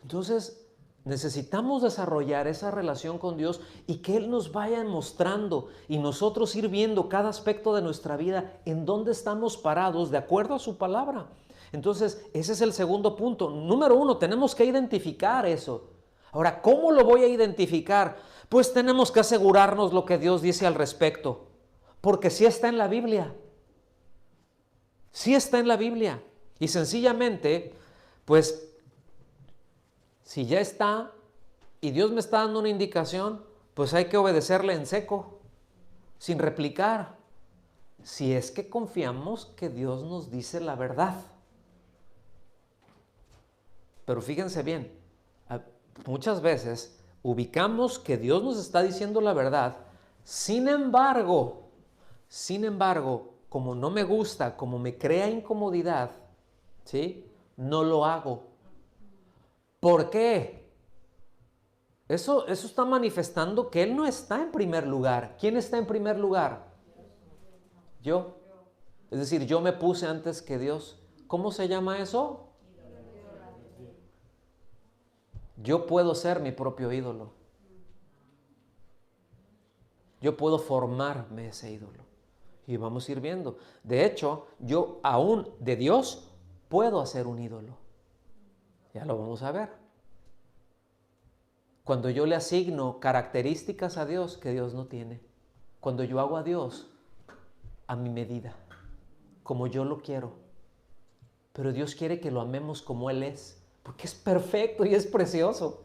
Entonces, necesitamos desarrollar esa relación con Dios y que Él nos vaya mostrando y nosotros ir viendo cada aspecto de nuestra vida en dónde estamos parados de acuerdo a su palabra. Entonces, ese es el segundo punto. Número 1, tenemos que identificar eso. Ahora, ¿cómo lo voy a identificar? Pues tenemos que asegurarnos lo que Dios dice al respecto, porque sí está en la Biblia. Sí está en la Biblia. Y sencillamente, pues, si ya está y Dios me está dando una indicación, pues hay que obedecerle en seco, sin replicar, si es que confiamos que Dios nos dice la verdad. Pero fíjense bien, muchas veces ubicamos que Dios nos está diciendo la verdad, sin embargo, como no me gusta, como me crea incomodidad, ¿sí? No lo hago. ¿Por qué? Eso está manifestando que Él no está en primer lugar. ¿Quién está en primer lugar? Yo. Es decir, yo me puse antes que Dios. ¿Cómo se llama eso? Yo puedo ser mi propio ídolo. Yo puedo formarme ese ídolo. Y vamos a ir viendo. De hecho, yo aún de Dios puedo hacer un ídolo. Ya lo vamos a ver. Cuando yo le asigno características a Dios que Dios no tiene. Cuando yo hago a Dios a mi medida, como yo lo quiero. Pero Dios quiere que lo amemos como Él es, porque es perfecto y es precioso.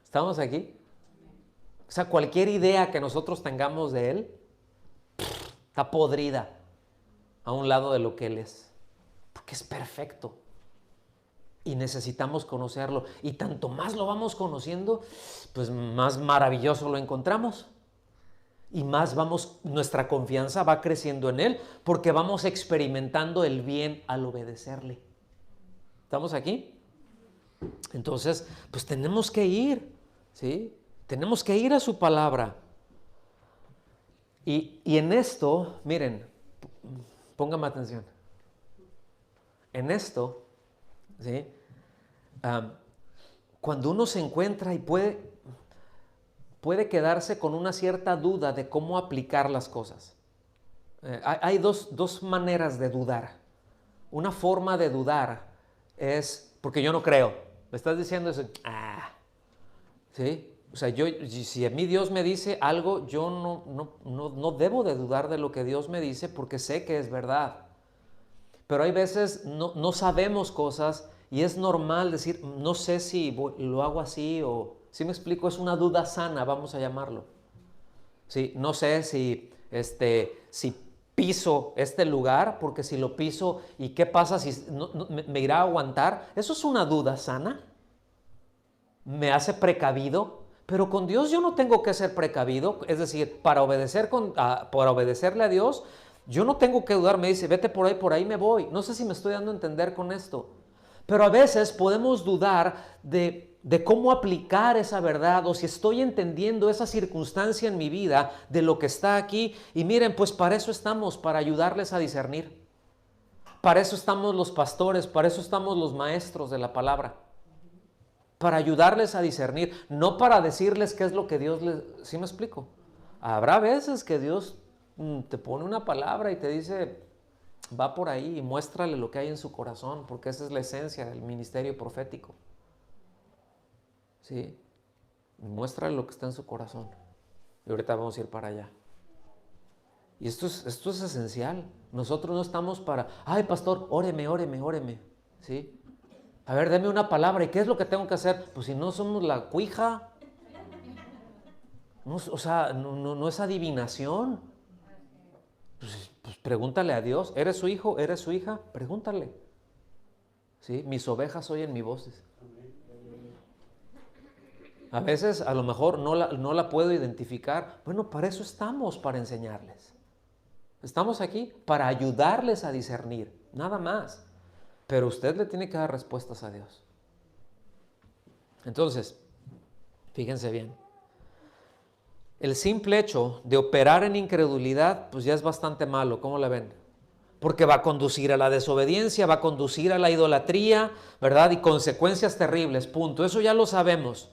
¿Estamos aquí? O sea, cualquier idea que nosotros tengamos de Él está podrida a un lado de lo que Él es, porque es perfecto. Y necesitamos conocerlo. Y tanto más lo vamos conociendo, pues más maravilloso lo encontramos. Y más nuestra confianza va creciendo en Él, porque vamos experimentando el bien al obedecerle. ¿Estamos aquí? Entonces, pues tenemos que ir, ¿sí? Tenemos que ir a su palabra. Y en esto, miren, pónganme atención. En esto, ¿sí? Cuando uno se encuentra y puede quedarse con una cierta duda de cómo aplicar las cosas. Hay dos maneras de dudar. Una forma de dudar es porque yo no creo. Me estás diciendo eso. ¿Sí? O sea, si a mí Dios me dice algo, yo no debo de dudar de lo que Dios me dice porque sé que es verdad. Pero hay veces no sabemos cosas y es normal decir, no sé si lo hago así o... ¿Sí me explico? Es una duda sana, vamos a llamarlo. Sí, no sé si piso este lugar, porque si lo piso, ¿y qué pasa si me irá a aguantar? Eso es una duda sana. Me hace precavido, pero con Dios yo no tengo que ser precavido. Es decir, para obedecerle a Dios, yo no tengo que dudar. Me dice, vete por ahí me voy. No sé si me estoy dando a entender con esto. Pero a veces podemos dudar de cómo aplicar esa verdad o si estoy entendiendo esa circunstancia en mi vida de lo que está aquí. Y miren, pues para eso estamos, para ayudarles a discernir. Para eso estamos los pastores, para eso estamos los maestros de la palabra. Para ayudarles a discernir, no para decirles qué es lo que Dios les... ¿Sí me explico? Habrá veces que Dios te pone una palabra y te dice... Va por ahí y muéstrale lo que hay en su corazón, porque esa es la esencia del ministerio profético. ¿Sí? Muéstrale lo que está en su corazón. Y ahorita vamos a ir para allá. Y esto es esencial. Nosotros no estamos para, ay, pastor, óreme, óreme, óreme. ¿Sí? A ver, deme una palabra. ¿Y qué es lo que tengo que hacer? Pues si no somos la cuija. No, o sea, no es adivinación. Pues pregúntale a Dios. ¿Eres su hijo? ¿Eres su hija? Pregúntale. ¿Sí? Mis ovejas oyen mi voz. A veces a lo mejor no la puedo identificar. Bueno, para eso estamos, para enseñarles. Estamos aquí para ayudarles a discernir, nada más. Pero usted le tiene que dar respuestas a Dios. Entonces, fíjense bien. El simple hecho de operar en incredulidad, pues ya es bastante malo. ¿Cómo la ven? Porque va a conducir a la desobediencia, va a conducir a la idolatría, ¿verdad? Y consecuencias terribles, punto. Eso ya lo sabemos.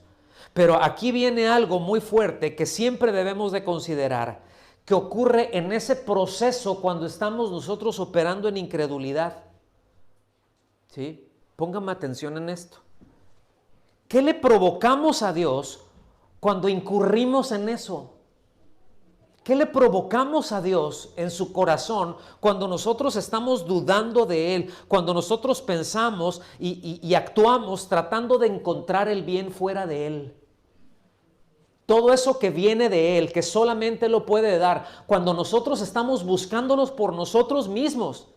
Pero aquí viene algo muy fuerte que siempre debemos de considerar, que ocurre en ese proceso cuando estamos nosotros operando en incredulidad. ¿Sí? Póngame atención en esto. ¿Qué le provocamos a Dios cuando incurrimos en eso? ¿Qué le provocamos a Dios en su corazón cuando nosotros estamos dudando de Él, cuando nosotros pensamos y actuamos tratando de encontrar el bien fuera de Él? Todo eso que viene de Él, que solamente lo puede dar, cuando nosotros estamos buscándonos por nosotros mismos,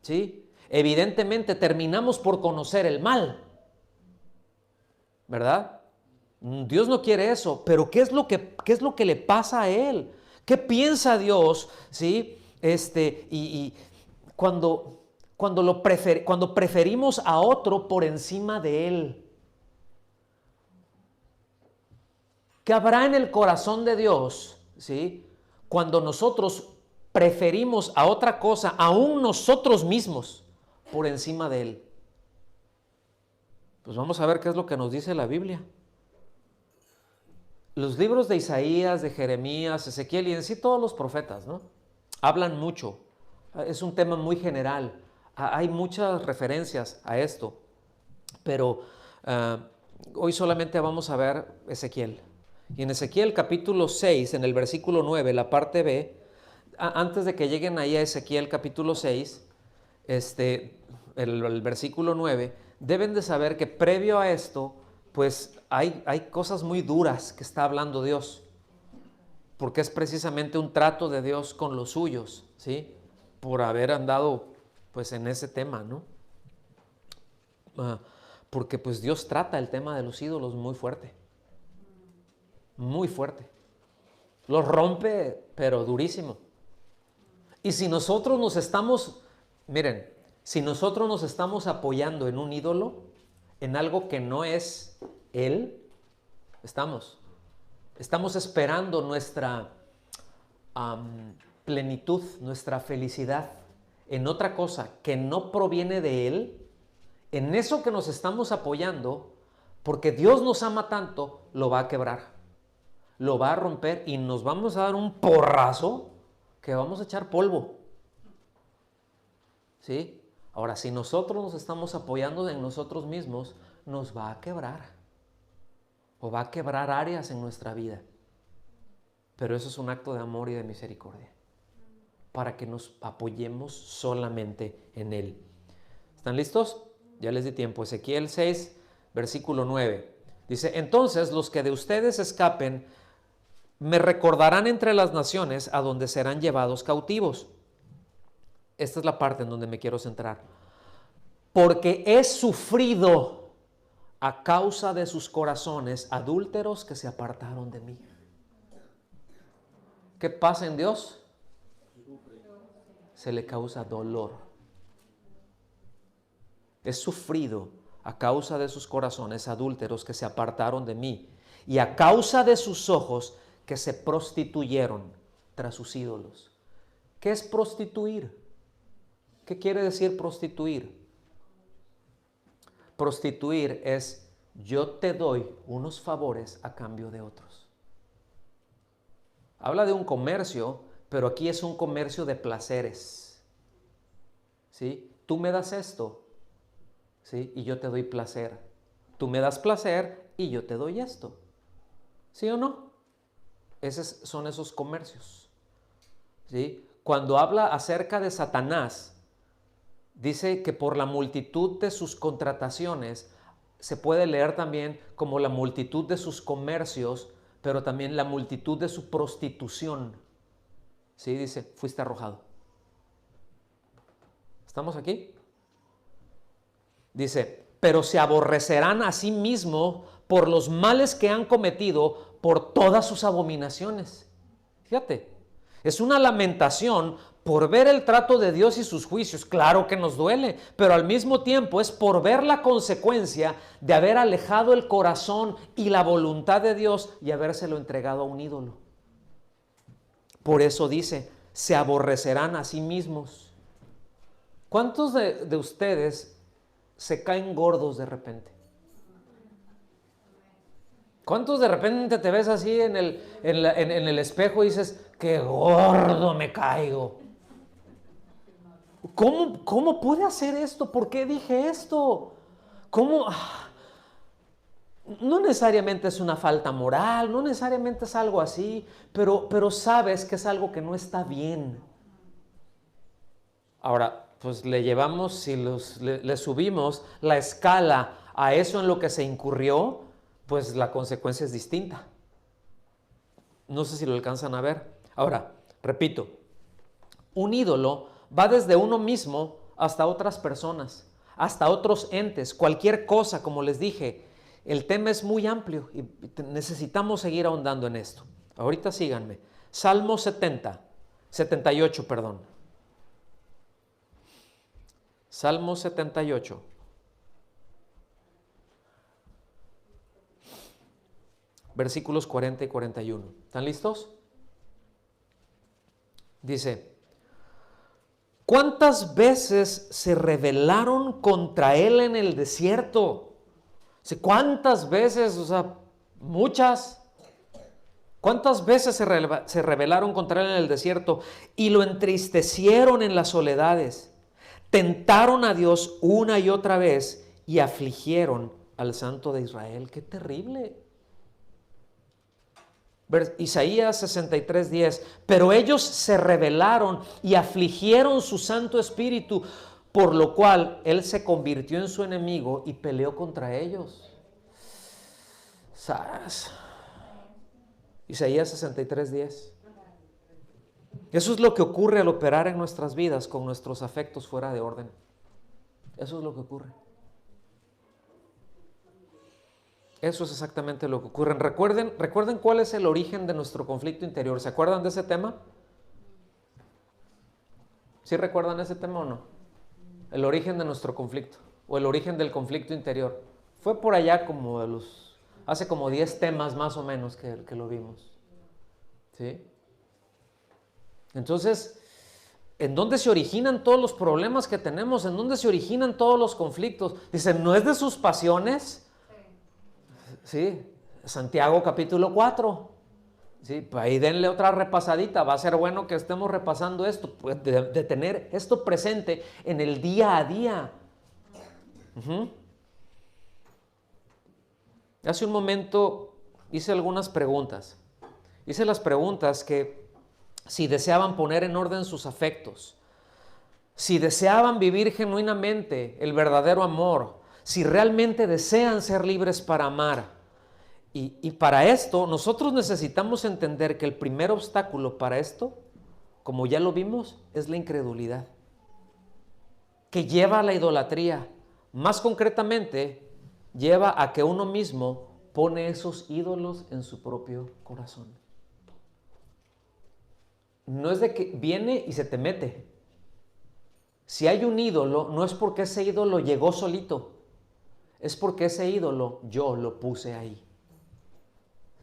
¿sí? Evidentemente terminamos por conocer el mal, ¿verdad? Dios no quiere eso, pero ¿qué es lo que le pasa a Él? ¿Qué piensa Dios? ¿Sí? Y cuando preferimos a otro por encima de Él. ¿Qué habrá en el corazón de Dios? ¿Sí? Cuando nosotros preferimos a otra cosa, aún nosotros mismos, por encima de Él. Pues vamos a ver qué es lo que nos dice la Biblia. Los libros de Isaías, de Jeremías, Ezequiel y en sí todos los profetas, ¿no? Hablan mucho. Es un tema muy general. Hay muchas referencias a esto. Pero hoy solamente vamos a ver Ezequiel. Y en Ezequiel capítulo 6, en el versículo 9, la parte B, antes de que lleguen ahí a Ezequiel capítulo 6, el versículo 9, deben de saber que previo a esto, pues hay cosas muy duras que está hablando Dios, porque es precisamente un trato de Dios con los suyos, ¿sí? Por haber andado pues en ese tema, ¿no? Porque pues Dios trata el tema de los ídolos muy fuerte, muy fuerte. Los rompe, pero durísimo. Y si nosotros nos estamos, miren, si nosotros nos estamos apoyando en un ídolo, en algo que no es Él, estamos esperando nuestra plenitud, nuestra felicidad en otra cosa que no proviene de Él. En eso que nos estamos apoyando, porque Dios nos ama tanto, lo va a quebrar, lo va a romper y nos vamos a dar un porrazo que vamos a echar polvo. ¿Sí? Ahora, si nosotros nos estamos apoyando en nosotros mismos, nos va a quebrar. O va a quebrar áreas en nuestra vida. Pero eso es un acto de amor y de misericordia. Para que nos apoyemos solamente en Él. ¿Están listos? Ya les di tiempo. Ezequiel 6, versículo 9. Dice, entonces los que de ustedes escapen me recordarán entre las naciones a donde serán llevados cautivos. Esta es la parte en donde me quiero centrar. Porque he sufrido a causa de sus corazones adúlteros que se apartaron de mí. ¿Qué pasa en Dios? Se le causa dolor. He sufrido a causa de sus corazones adúlteros que se apartaron de mí y a causa de sus ojos que se prostituyeron tras sus ídolos. ¿Qué es prostituir? ¿Qué quiere decir prostituir? Prostituir es yo te doy unos favores a cambio de otros. Habla de un comercio, pero aquí es un comercio de placeres. ¿Sí? Tú me das esto, ¿sí? Y yo te doy placer. Tú me das placer y yo te doy esto. ¿Sí o no? Son esos comercios. ¿Sí? Cuando habla acerca de Satanás, dice que por la multitud de sus contrataciones, se puede leer también como la multitud de sus comercios, pero también la multitud de su prostitución. ¿Sí? Dice, fuiste arrojado. ¿Estamos aquí? Dice, pero se aborrecerán a sí mismo por los males que han cometido, por todas sus abominaciones. Fíjate, es una lamentación por ver el trato de Dios y sus juicios. Claro que nos duele, pero al mismo tiempo es por ver la consecuencia de haber alejado el corazón y la voluntad de Dios y habérselo entregado a un ídolo. Por eso dice, se aborrecerán a sí mismos. ¿Cuántos de ustedes se caen gordos de repente? ¿Cuántos de repente te ves así en el espejo y dices, qué gordo me caigo? ¿Cómo pude hacer esto? ¿Por qué dije esto? ¿Cómo? No necesariamente es una falta moral, no necesariamente es algo así, pero sabes que es algo que no está bien. Ahora, pues le llevamos, si le subimos la escala a eso en lo que se incurrió, pues la consecuencia es distinta. No sé si lo alcanzan a ver. Ahora, repito, un ídolo va desde uno mismo hasta otras personas, hasta otros entes, cualquier cosa, como les dije. El tema es muy amplio y necesitamos seguir ahondando en esto. Ahorita síganme. Salmo 78, perdón. Salmo 78. Versículos 40 y 41. ¿Están listos? Dice, ¿cuántas veces se rebelaron contra él en el desierto? ¿Cuántas veces? O sea, muchas. ¿Cuántas veces se rebelaron contra él en el desierto y lo entristecieron en las soledades? Tentaron a Dios una y otra vez y afligieron al Santo de Israel. ¡Qué terrible! Isaías 63:10, pero ellos se rebelaron y afligieron su Santo Espíritu, por lo cual Él se convirtió en su enemigo y peleó contra ellos. ¿Sabes? Isaías 63:10. Eso es lo que ocurre al operar en nuestras vidas con nuestros afectos fuera de orden. Eso es lo que ocurre. Eso es exactamente lo que ocurre. Recuerden cuál es el origen de nuestro conflicto interior. ¿Se acuerdan de ese tema? ¿Sí recuerdan ese tema o no? El origen de nuestro conflicto o el origen del conflicto interior. Fue por allá como hace como 10 temas más o menos que lo vimos. ¿Sí? Entonces, ¿en dónde se originan todos los problemas que tenemos? ¿En dónde se originan todos los conflictos? Dicen, ¿no es de sus pasiones? Sí, Santiago capítulo 4. Sí, pues ahí denle otra repasadita. Va a ser bueno que estemos repasando esto, pues de tener esto presente en el día a día. Hace un momento hice algunas preguntas. Hice las preguntas que si deseaban poner en orden sus afectos, si deseaban vivir genuinamente el verdadero amor, si realmente desean ser libres para amar. Y para esto nosotros necesitamos entender que el primer obstáculo para esto, como ya lo vimos, es la incredulidad, que lleva a la idolatría. Más concretamente, lleva a que uno mismo pone esos ídolos en su propio corazón. No es de que viene y se te mete. Si hay un ídolo, no es porque ese ídolo llegó solito, es porque ese ídolo yo lo puse ahí.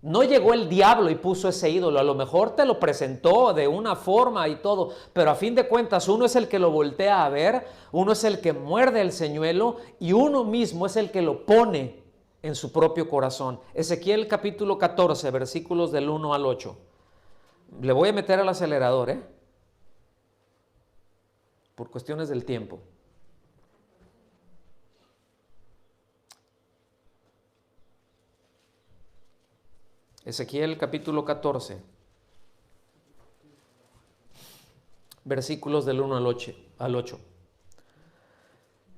No llegó el diablo y puso ese ídolo, a lo mejor te lo presentó de una forma y todo, pero a fin de cuentas uno es el que lo voltea a ver, uno es el que muerde el señuelo y uno mismo es el que lo pone en su propio corazón. Ezequiel capítulo 14, versículos del 1 al 8. Le voy a meter al acelerador, por cuestiones del tiempo. Ezequiel capítulo 14, versículos del 1 al 8.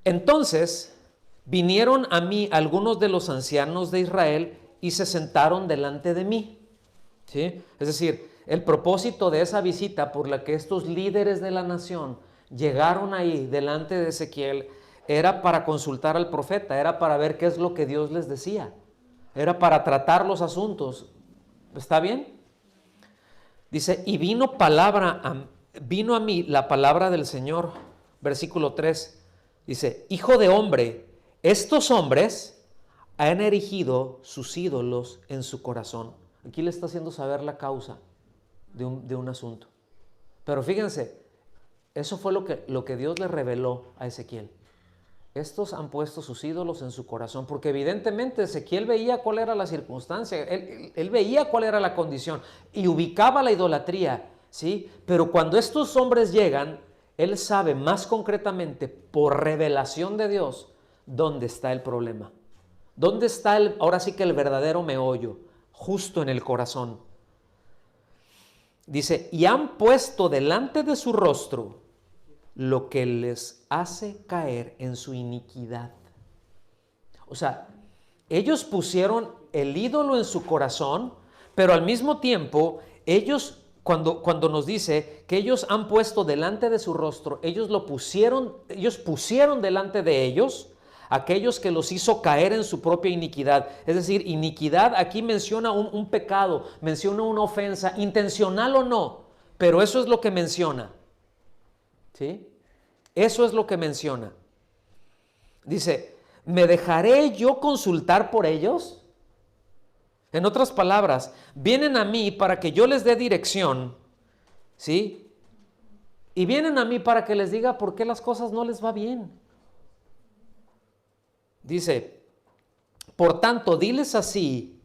Entonces vinieron a mí algunos de los ancianos de Israel y se sentaron delante de mí. ¿Sí? Es decir, el propósito de esa visita por la que estos líderes de la nación llegaron ahí delante de Ezequiel era para consultar al profeta, era para ver qué es lo que Dios les decía, era para tratar los asuntos. ¿Está bien? Dice, y vino a mí la palabra del Señor, versículo 3, dice, hijo de hombre, estos hombres han erigido sus ídolos en su corazón. Aquí le está haciendo saber la causa de un asunto. Pero fíjense, eso fue lo que Dios le reveló a Ezequiel. Estos han puesto sus ídolos en su corazón, porque evidentemente Ezequiel veía cuál era la circunstancia, él veía cuál era la condición y ubicaba la idolatría, ¿sí? Pero cuando estos hombres llegan, él sabe más concretamente, por revelación de Dios, dónde está el problema. ¿Dónde está ahora sí que el verdadero meollo? Justo en el corazón. Dice, y han puesto delante de su rostro lo que les hace caer en su iniquidad. O sea, ellos pusieron el ídolo en su corazón, pero al mismo tiempo, ellos, cuando nos dice que ellos han puesto delante de su rostro, ellos pusieron delante de ellos aquellos que los hizo caer en su propia iniquidad. Es decir, iniquidad aquí menciona un pecado, menciona una ofensa, intencional o no, pero eso es lo que menciona. ¿Sí? Eso es lo que menciona. Dice, ¿me dejaré yo consultar por ellos? En otras palabras, vienen a mí para que yo les dé dirección, ¿sí? Y vienen a mí para que les diga por qué las cosas no les va bien. Dice, por tanto, diles así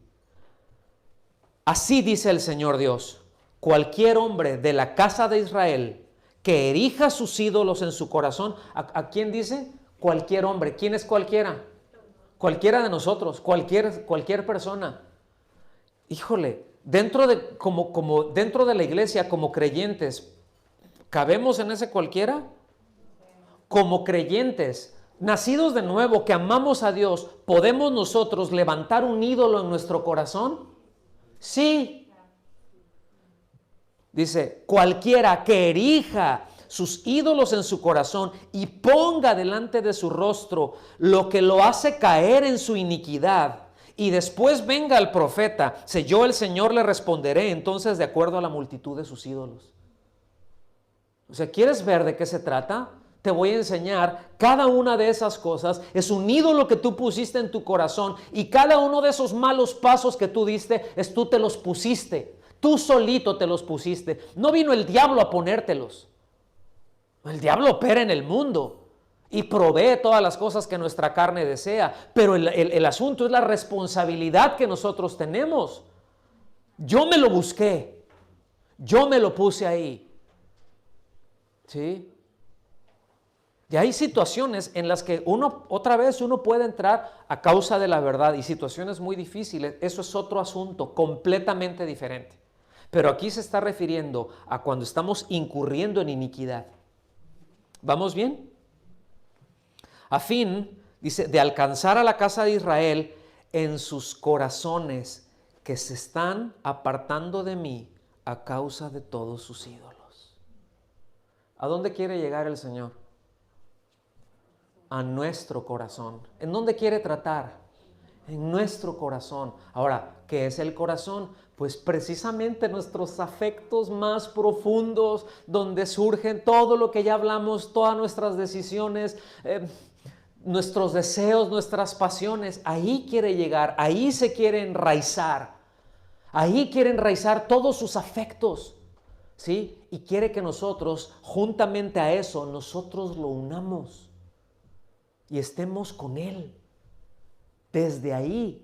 dice el Señor Dios, cualquier hombre de la casa de Israel que erija sus ídolos en su corazón. ¿A quién dice? Cualquier hombre. ¿Quién es cualquiera? Cualquiera de nosotros, cualquier persona. Híjole, dentro de la iglesia, como creyentes, ¿cabemos en ese cualquiera? Como creyentes, nacidos de nuevo, que amamos a Dios, ¿podemos nosotros levantar un ídolo en nuestro corazón? Sí. Dice, cualquiera que erija sus ídolos en su corazón y ponga delante de su rostro lo que lo hace caer en su iniquidad, y después venga el profeta, yo el Señor le responderé entonces de acuerdo a la multitud de sus ídolos. O sea, ¿quieres ver de qué se trata? Te voy a enseñar. Cada una de esas cosas es un ídolo que tú pusiste en tu corazón, y cada uno de esos malos pasos que tú diste, tú te los pusiste. Tú solito te los pusiste. No vino el diablo a ponértelos. El diablo opera en el mundo y provee todas las cosas que nuestra carne desea. Pero el asunto es la responsabilidad que nosotros tenemos. Yo me lo busqué. Yo me lo puse ahí. ¿Sí? Y hay situaciones en las que uno puede entrar a causa de la verdad, y situaciones muy difíciles. Eso es otro asunto completamente diferente. Pero aquí se está refiriendo a cuando estamos incurriendo en iniquidad. ¿Vamos bien? A fin, dice, de alcanzar a la casa de Israel en sus corazones, que se están apartando de mí a causa de todos sus ídolos. ¿A dónde quiere llegar el Señor? A nuestro corazón. ¿En dónde quiere tratar? En nuestro corazón. Ahora, ¿qué es el corazón? Pues precisamente nuestros afectos más profundos, donde surgen todo lo que ya hablamos, todas nuestras decisiones, nuestros deseos, nuestras pasiones. Ahí quiere llegar, ahí se quiere enraizar. Ahí quiere enraizar todos sus afectos, ¿sí? Y quiere que nosotros, juntamente a eso, nosotros lo unamos y estemos con Él. Desde ahí,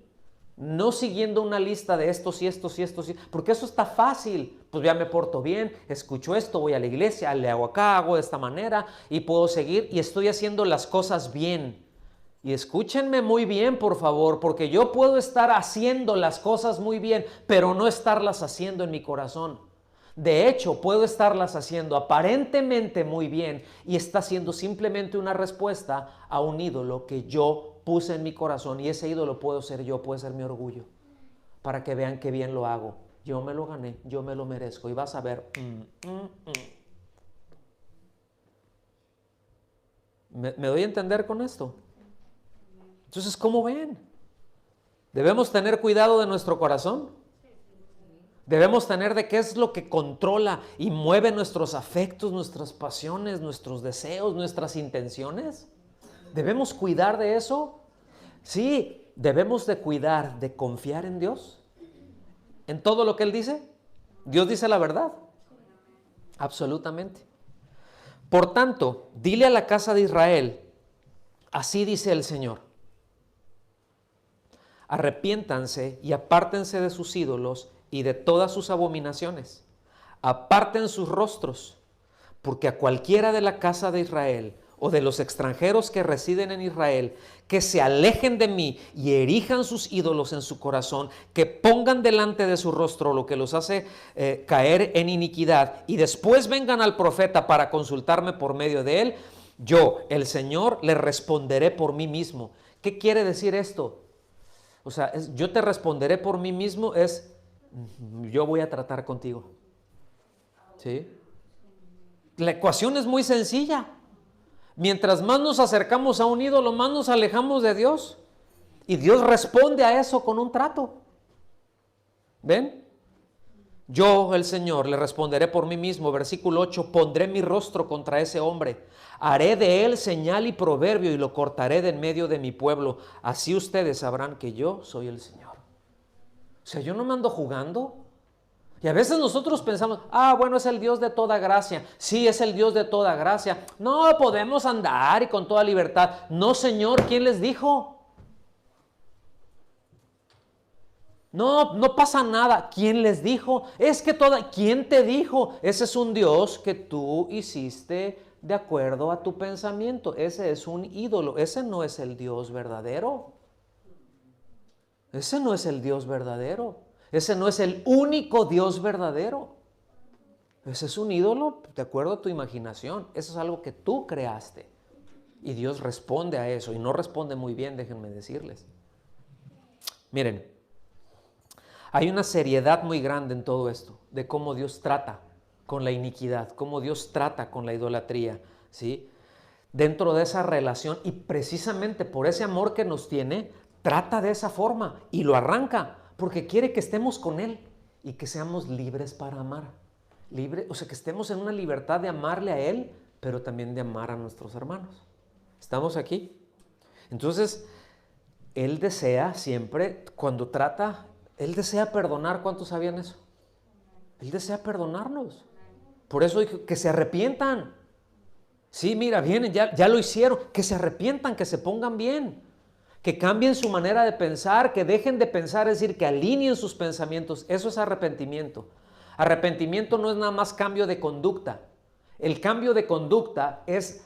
no siguiendo una lista de estos y estos y estos, porque eso está fácil. Pues ya me porto bien, escucho esto, voy a la iglesia, le hago acá, hago de esta manera y puedo seguir y estoy haciendo las cosas bien. Y escúchenme muy bien, por favor, porque yo puedo estar haciendo las cosas muy bien, pero no estarlas haciendo en mi corazón. De hecho, puedo estarlas haciendo aparentemente muy bien y está siendo simplemente una respuesta a un ídolo que yo puse en mi corazón, y ese ídolo puedo ser yo, puede ser mi orgullo, para que vean qué bien lo hago. Yo me lo gané, yo me lo merezco, y vas a ver. ¿Me doy a entender con esto? Entonces, ¿cómo ven? ¿Debemos tener cuidado de nuestro corazón? Debemos tener de qué es lo que controla y mueve nuestros afectos, nuestras pasiones, nuestros deseos, nuestras intenciones. ¿Debemos cuidar de eso? Sí, debemos de cuidar, de confiar en Dios, en todo lo que Él dice. Dios dice la verdad. Absolutamente. Por tanto, dile a la casa de Israel, así dice el Señor: arrepiéntanse y apártense de sus ídolos y de todas sus abominaciones. Aparten sus rostros, porque a cualquiera de la casa de Israel o de los extranjeros que residen en Israel, que se alejen de mí y erijan sus ídolos en su corazón, que pongan delante de su rostro lo que los hace caer en iniquidad, y después vengan al profeta para consultarme por medio de él, yo, el Señor, les responderé por mí mismo. ¿Qué quiere decir esto? O sea, yo te responderé por mí mismo, yo voy a tratar contigo. ¿Sí? La ecuación es muy sencilla. Mientras más nos acercamos a un ídolo, más nos alejamos de Dios. Y Dios responde a eso con un trato. ¿Ven? Yo, el Señor, le responderé por mí mismo. Versículo 8, pondré mi rostro contra ese hombre. Haré de él señal y proverbio y lo cortaré de en medio de mi pueblo. Así ustedes sabrán que yo soy el Señor. O sea, yo no me ando jugando. Y a veces nosotros pensamos, bueno, es el Dios de toda gracia. Sí, es el Dios de toda gracia. No, podemos andar y con toda libertad. No, Señor, ¿quién les dijo? No, no pasa nada. ¿Quién les dijo? ¿Quién te dijo? Ese es un Dios que tú hiciste de acuerdo a tu pensamiento. Ese es un ídolo. Ese no es el Dios verdadero. Ese no es el Dios verdadero. Ese no es el único Dios verdadero. Ese es un ídolo de acuerdo a tu imaginación. Eso es algo que tú creaste. Y Dios responde a eso. Y no responde muy bien, déjenme decirles. Miren, hay una seriedad muy grande en todo esto, de cómo Dios trata con la iniquidad, cómo Dios trata con la idolatría, ¿sí? Dentro de esa relación, y precisamente por ese amor que nos tiene, trata de esa forma y lo arranca, porque quiere que estemos con Él y que seamos libres para amar. O sea, que estemos en una libertad de amarle a Él, pero también de amar a nuestros hermanos. ¿Estamos aquí? Entonces, Él desea siempre, cuando trata, Él desea perdonar. ¿Cuántos sabían eso? Él desea perdonarnos. Por eso dijo que se arrepientan. Sí, mira, vienen, ya lo hicieron. Que se arrepientan, que se pongan bien. Que cambien su manera de pensar, que dejen de pensar, es decir, que alineen sus pensamientos. Eso es arrepentimiento. Arrepentimiento no es nada más cambio de conducta. El cambio de conducta es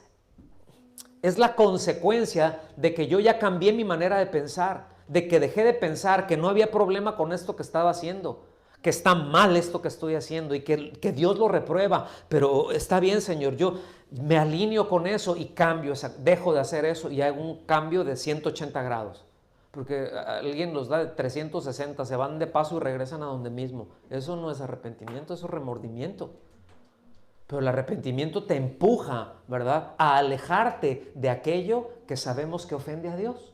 la consecuencia de que yo ya cambié mi manera de pensar, de que dejé de pensar que no había problema con esto que estaba haciendo, que está mal esto que estoy haciendo y que Dios lo reprueba, pero está bien, Señor, yo me alineo con eso y cambio, dejo de hacer eso y hago un cambio de 180 grados. Porque alguien los da de 360, se van de paso y regresan a donde mismo. Eso no es arrepentimiento, eso es remordimiento. Pero el arrepentimiento te empuja, ¿verdad?, a alejarte de aquello que sabemos que ofende a Dios.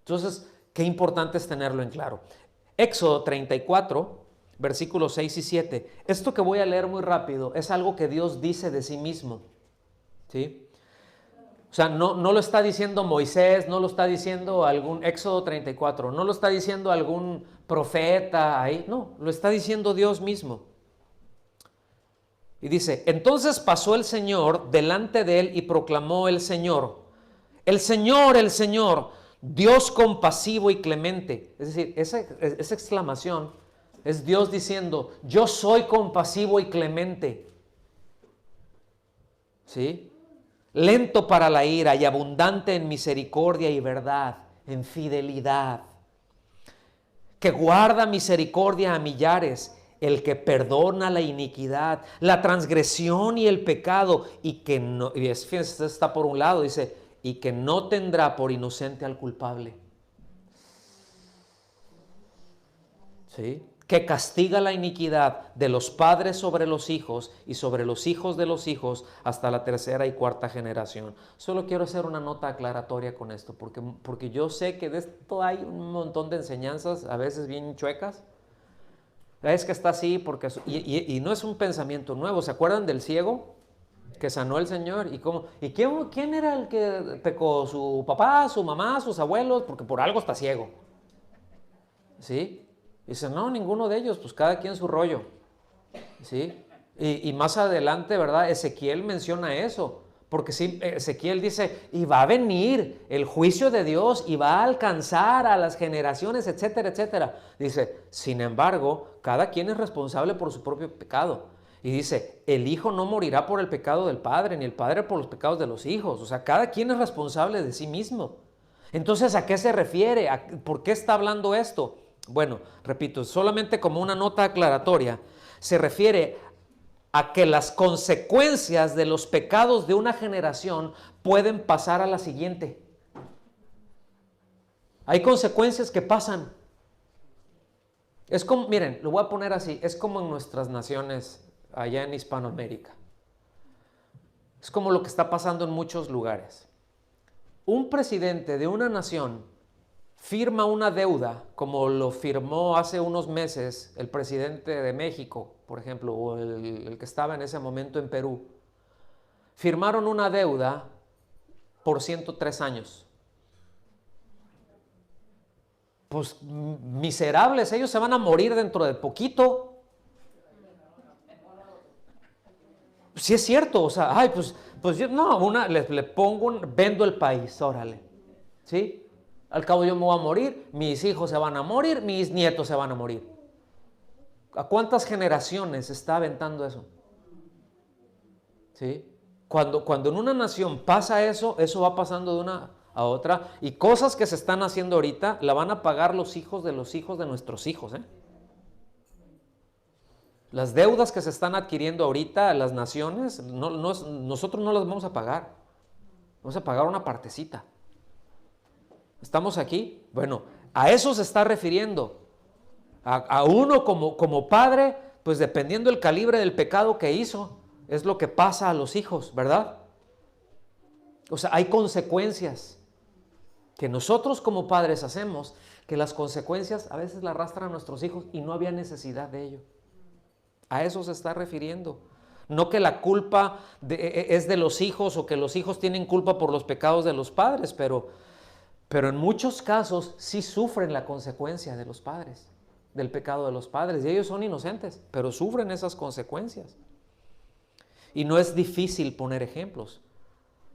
Entonces, qué importante es tenerlo en claro. Éxodo 34, versículos 6 y 7. Esto que voy a leer muy rápido es algo que Dios dice de sí mismo. ¿Sí? O sea, no lo está diciendo Moisés, no lo está diciendo algún Éxodo 34, no lo está diciendo algún profeta ahí, no, lo está diciendo Dios mismo. Y dice, entonces pasó el Señor delante de él y proclamó el Señor, Dios compasivo y clemente. Es decir, esa exclamación es Dios diciendo, yo soy compasivo y clemente. ¿Sí? lento para la ira y abundante en misericordia y verdad, en fidelidad, que guarda misericordia a millares, el que perdona la iniquidad, la transgresión y el pecado, y que no, y fíjense, esto está por un lado, dice, y que no tendrá por inocente al culpable. ¿Sí? Que castiga la iniquidad de los padres sobre los hijos y sobre los hijos de los hijos hasta la tercera y cuarta generación. Solo quiero hacer una nota aclaratoria con esto, porque yo sé que de esto hay un montón de enseñanzas, a veces bien chuecas. Es que está así porque... Y no es un pensamiento nuevo. ¿Se acuerdan del ciego que sanó el Señor? ¿Y quién era el que pecó? ¿Su papá, su mamá, sus abuelos? Porque por algo está ciego. ¿Sí? Dice, no, ninguno de ellos, pues cada quien su rollo. ¿Sí? Y más adelante, ¿verdad? Ezequiel menciona eso. Porque sí, Ezequiel dice, y va a venir el juicio de Dios y va a alcanzar a las generaciones, etcétera, etcétera. Dice, sin embargo, cada quien es responsable por su propio pecado. Y dice, el hijo no morirá por el pecado del padre, ni el padre por los pecados de los hijos. O sea, cada quien es responsable de sí mismo. Entonces, ¿a qué se refiere? ¿Por qué está hablando esto? Bueno, repito, solamente como una nota aclaratoria, se refiere a que las consecuencias de los pecados de una generación pueden pasar a la siguiente. Hay consecuencias que pasan. Es como, miren, lo voy a poner así, es como en nuestras naciones allá en Hispanoamérica. Es como lo que está pasando en muchos lugares. Un presidente de una nación firma una deuda, como lo firmó hace unos meses el presidente de México, por ejemplo, o el que estaba en ese momento en Perú. Firmaron una deuda por 103 años. Pues miserables, ellos se van a morir dentro de poquito. Sí es cierto, o sea, ay, pues yo, no, le pongo vendo el país, órale, ¿sí? Al cabo yo me voy a morir, mis hijos se van a morir, mis nietos se van a morir. ¿A cuántas generaciones está aventando eso? ¿Sí? Cuando en una nación pasa eso, eso va pasando de una a otra, y cosas que se están haciendo ahorita la van a pagar los hijos de nuestros hijos, ¿eh? Las deudas que se están adquiriendo ahorita las naciones, nosotros no las vamos a pagar. Vamos a pagar una partecita. ¿Estamos aquí? Bueno, a eso se está refiriendo. A uno como padre, pues dependiendo del calibre del pecado que hizo, es lo que pasa a los hijos, ¿verdad? O sea, hay consecuencias que nosotros como padres hacemos, que las consecuencias a veces las arrastran a nuestros hijos y no había necesidad de ello. A eso se está refiriendo. No que la culpa es de los hijos o que los hijos tienen culpa por los pecados de los padres, pero en muchos casos sí sufren la consecuencia de los padres, del pecado de los padres. Y ellos son inocentes, pero sufren esas consecuencias. Y no es difícil poner ejemplos.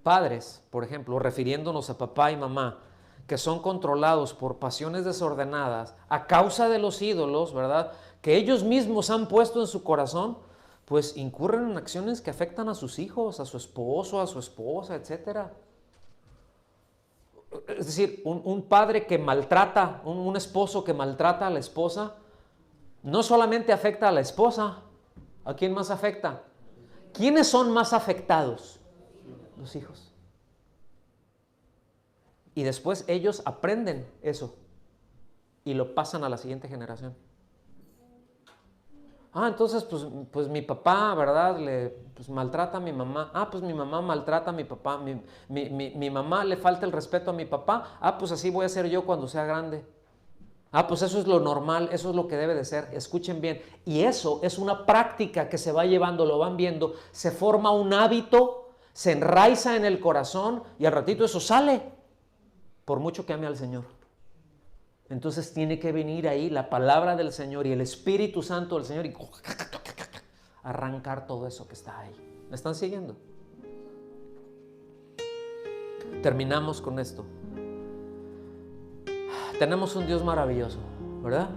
Padres, por ejemplo, refiriéndonos a papá y mamá, que son controlados por pasiones desordenadas a causa de los ídolos, ¿verdad?, que ellos mismos han puesto en su corazón, pues incurren en acciones que afectan a sus hijos, a su esposo, a su esposa, etc. Es decir, un padre que maltrata, un esposo que maltrata a la esposa, no solamente afecta a la esposa, ¿a quién más afecta? ¿Quiénes son más afectados? Los hijos. Y después ellos aprenden eso y lo pasan a la siguiente generación. Entonces, pues mi papá, ¿verdad? Pues maltrata a mi mamá. Pues mi mamá maltrata a mi papá. Mi mamá le falta el respeto a mi papá. Pues así voy a ser yo cuando sea grande. Pues eso es lo normal, eso es lo que debe de ser. Escuchen bien. Y eso es una práctica que se va llevando, lo van viendo. Se forma un hábito, se enraiza en el corazón y al ratito eso sale. Por mucho que ame al Señor. Entonces tiene que venir ahí la palabra del Señor y el Espíritu Santo del Señor y arrancar todo eso que está ahí. ¿Me están siguiendo? Terminamos con esto. Tenemos un Dios maravilloso, ¿verdad?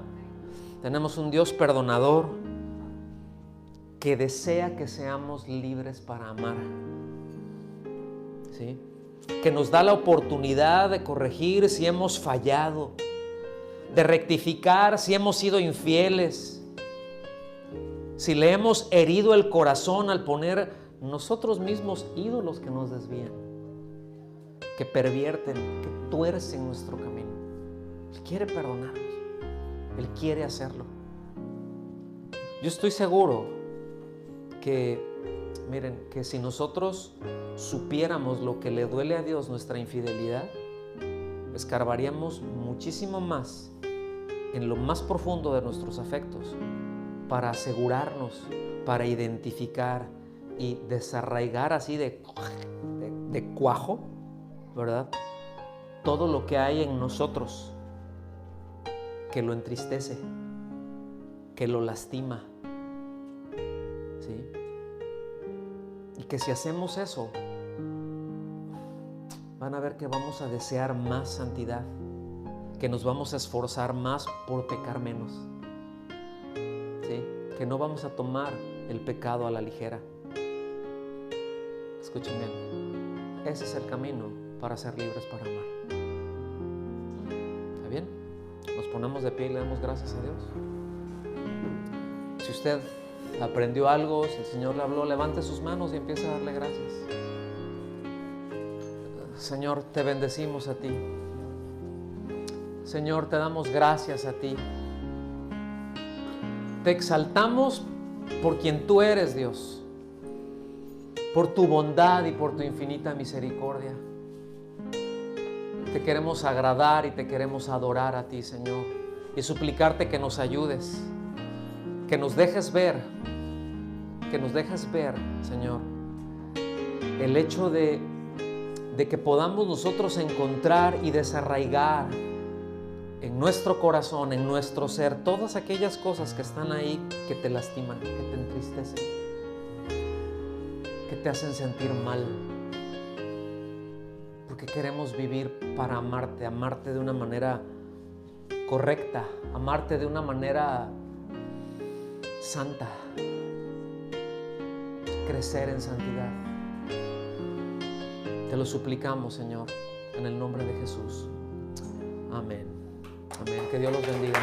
Tenemos un Dios perdonador que desea que seamos libres para amar. ¿sí? Que nos da la oportunidad de corregir si hemos fallado, de rectificar si hemos sido infieles, si le hemos herido el corazón al poner nosotros mismos ídolos que nos desvían, que pervierten, que tuercen nuestro camino. Él quiere perdonarnos, Él quiere hacerlo. Yo estoy seguro que, miren, que si nosotros supiéramos lo que le duele a Dios nuestra infidelidad, escarbaríamos muchísimo más en lo más profundo de nuestros afectos para asegurarnos, para identificar y desarraigar así de cuajo, ¿verdad? Todo lo que hay en nosotros que lo entristece, que lo lastima, ¿sí? Y que si hacemos eso, van a ver que vamos a desear más santidad, que nos vamos a esforzar más por pecar menos, ¿sí? Que no vamos a tomar el pecado a la ligera. Escuchen bien, ese es el camino para ser libres para amar. ¿Está bien? Nos ponemos de pie y le damos gracias a Dios. Si usted aprendió algo, si el Señor le habló, levante sus manos y empiece a darle gracias. Señor, te bendecimos a ti. Señor, te damos gracias a ti. Te exaltamos por quien tú eres, Dios, por tu bondad y por tu infinita misericordia. Te queremos agradar y te queremos adorar a ti, Señor, y suplicarte que nos ayudes, que nos dejes ver, Señor, el hecho de que podamos nosotros encontrar y desarraigar en nuestro corazón, en nuestro ser, todas aquellas cosas que están ahí que te lastiman, que te entristecen, que te hacen sentir mal. Porque queremos vivir para amarte de una manera correcta, amarte de una manera santa, crecer en santidad. Te lo suplicamos, Señor, en el nombre de Jesús. Amén. Amén. Que Dios los bendiga.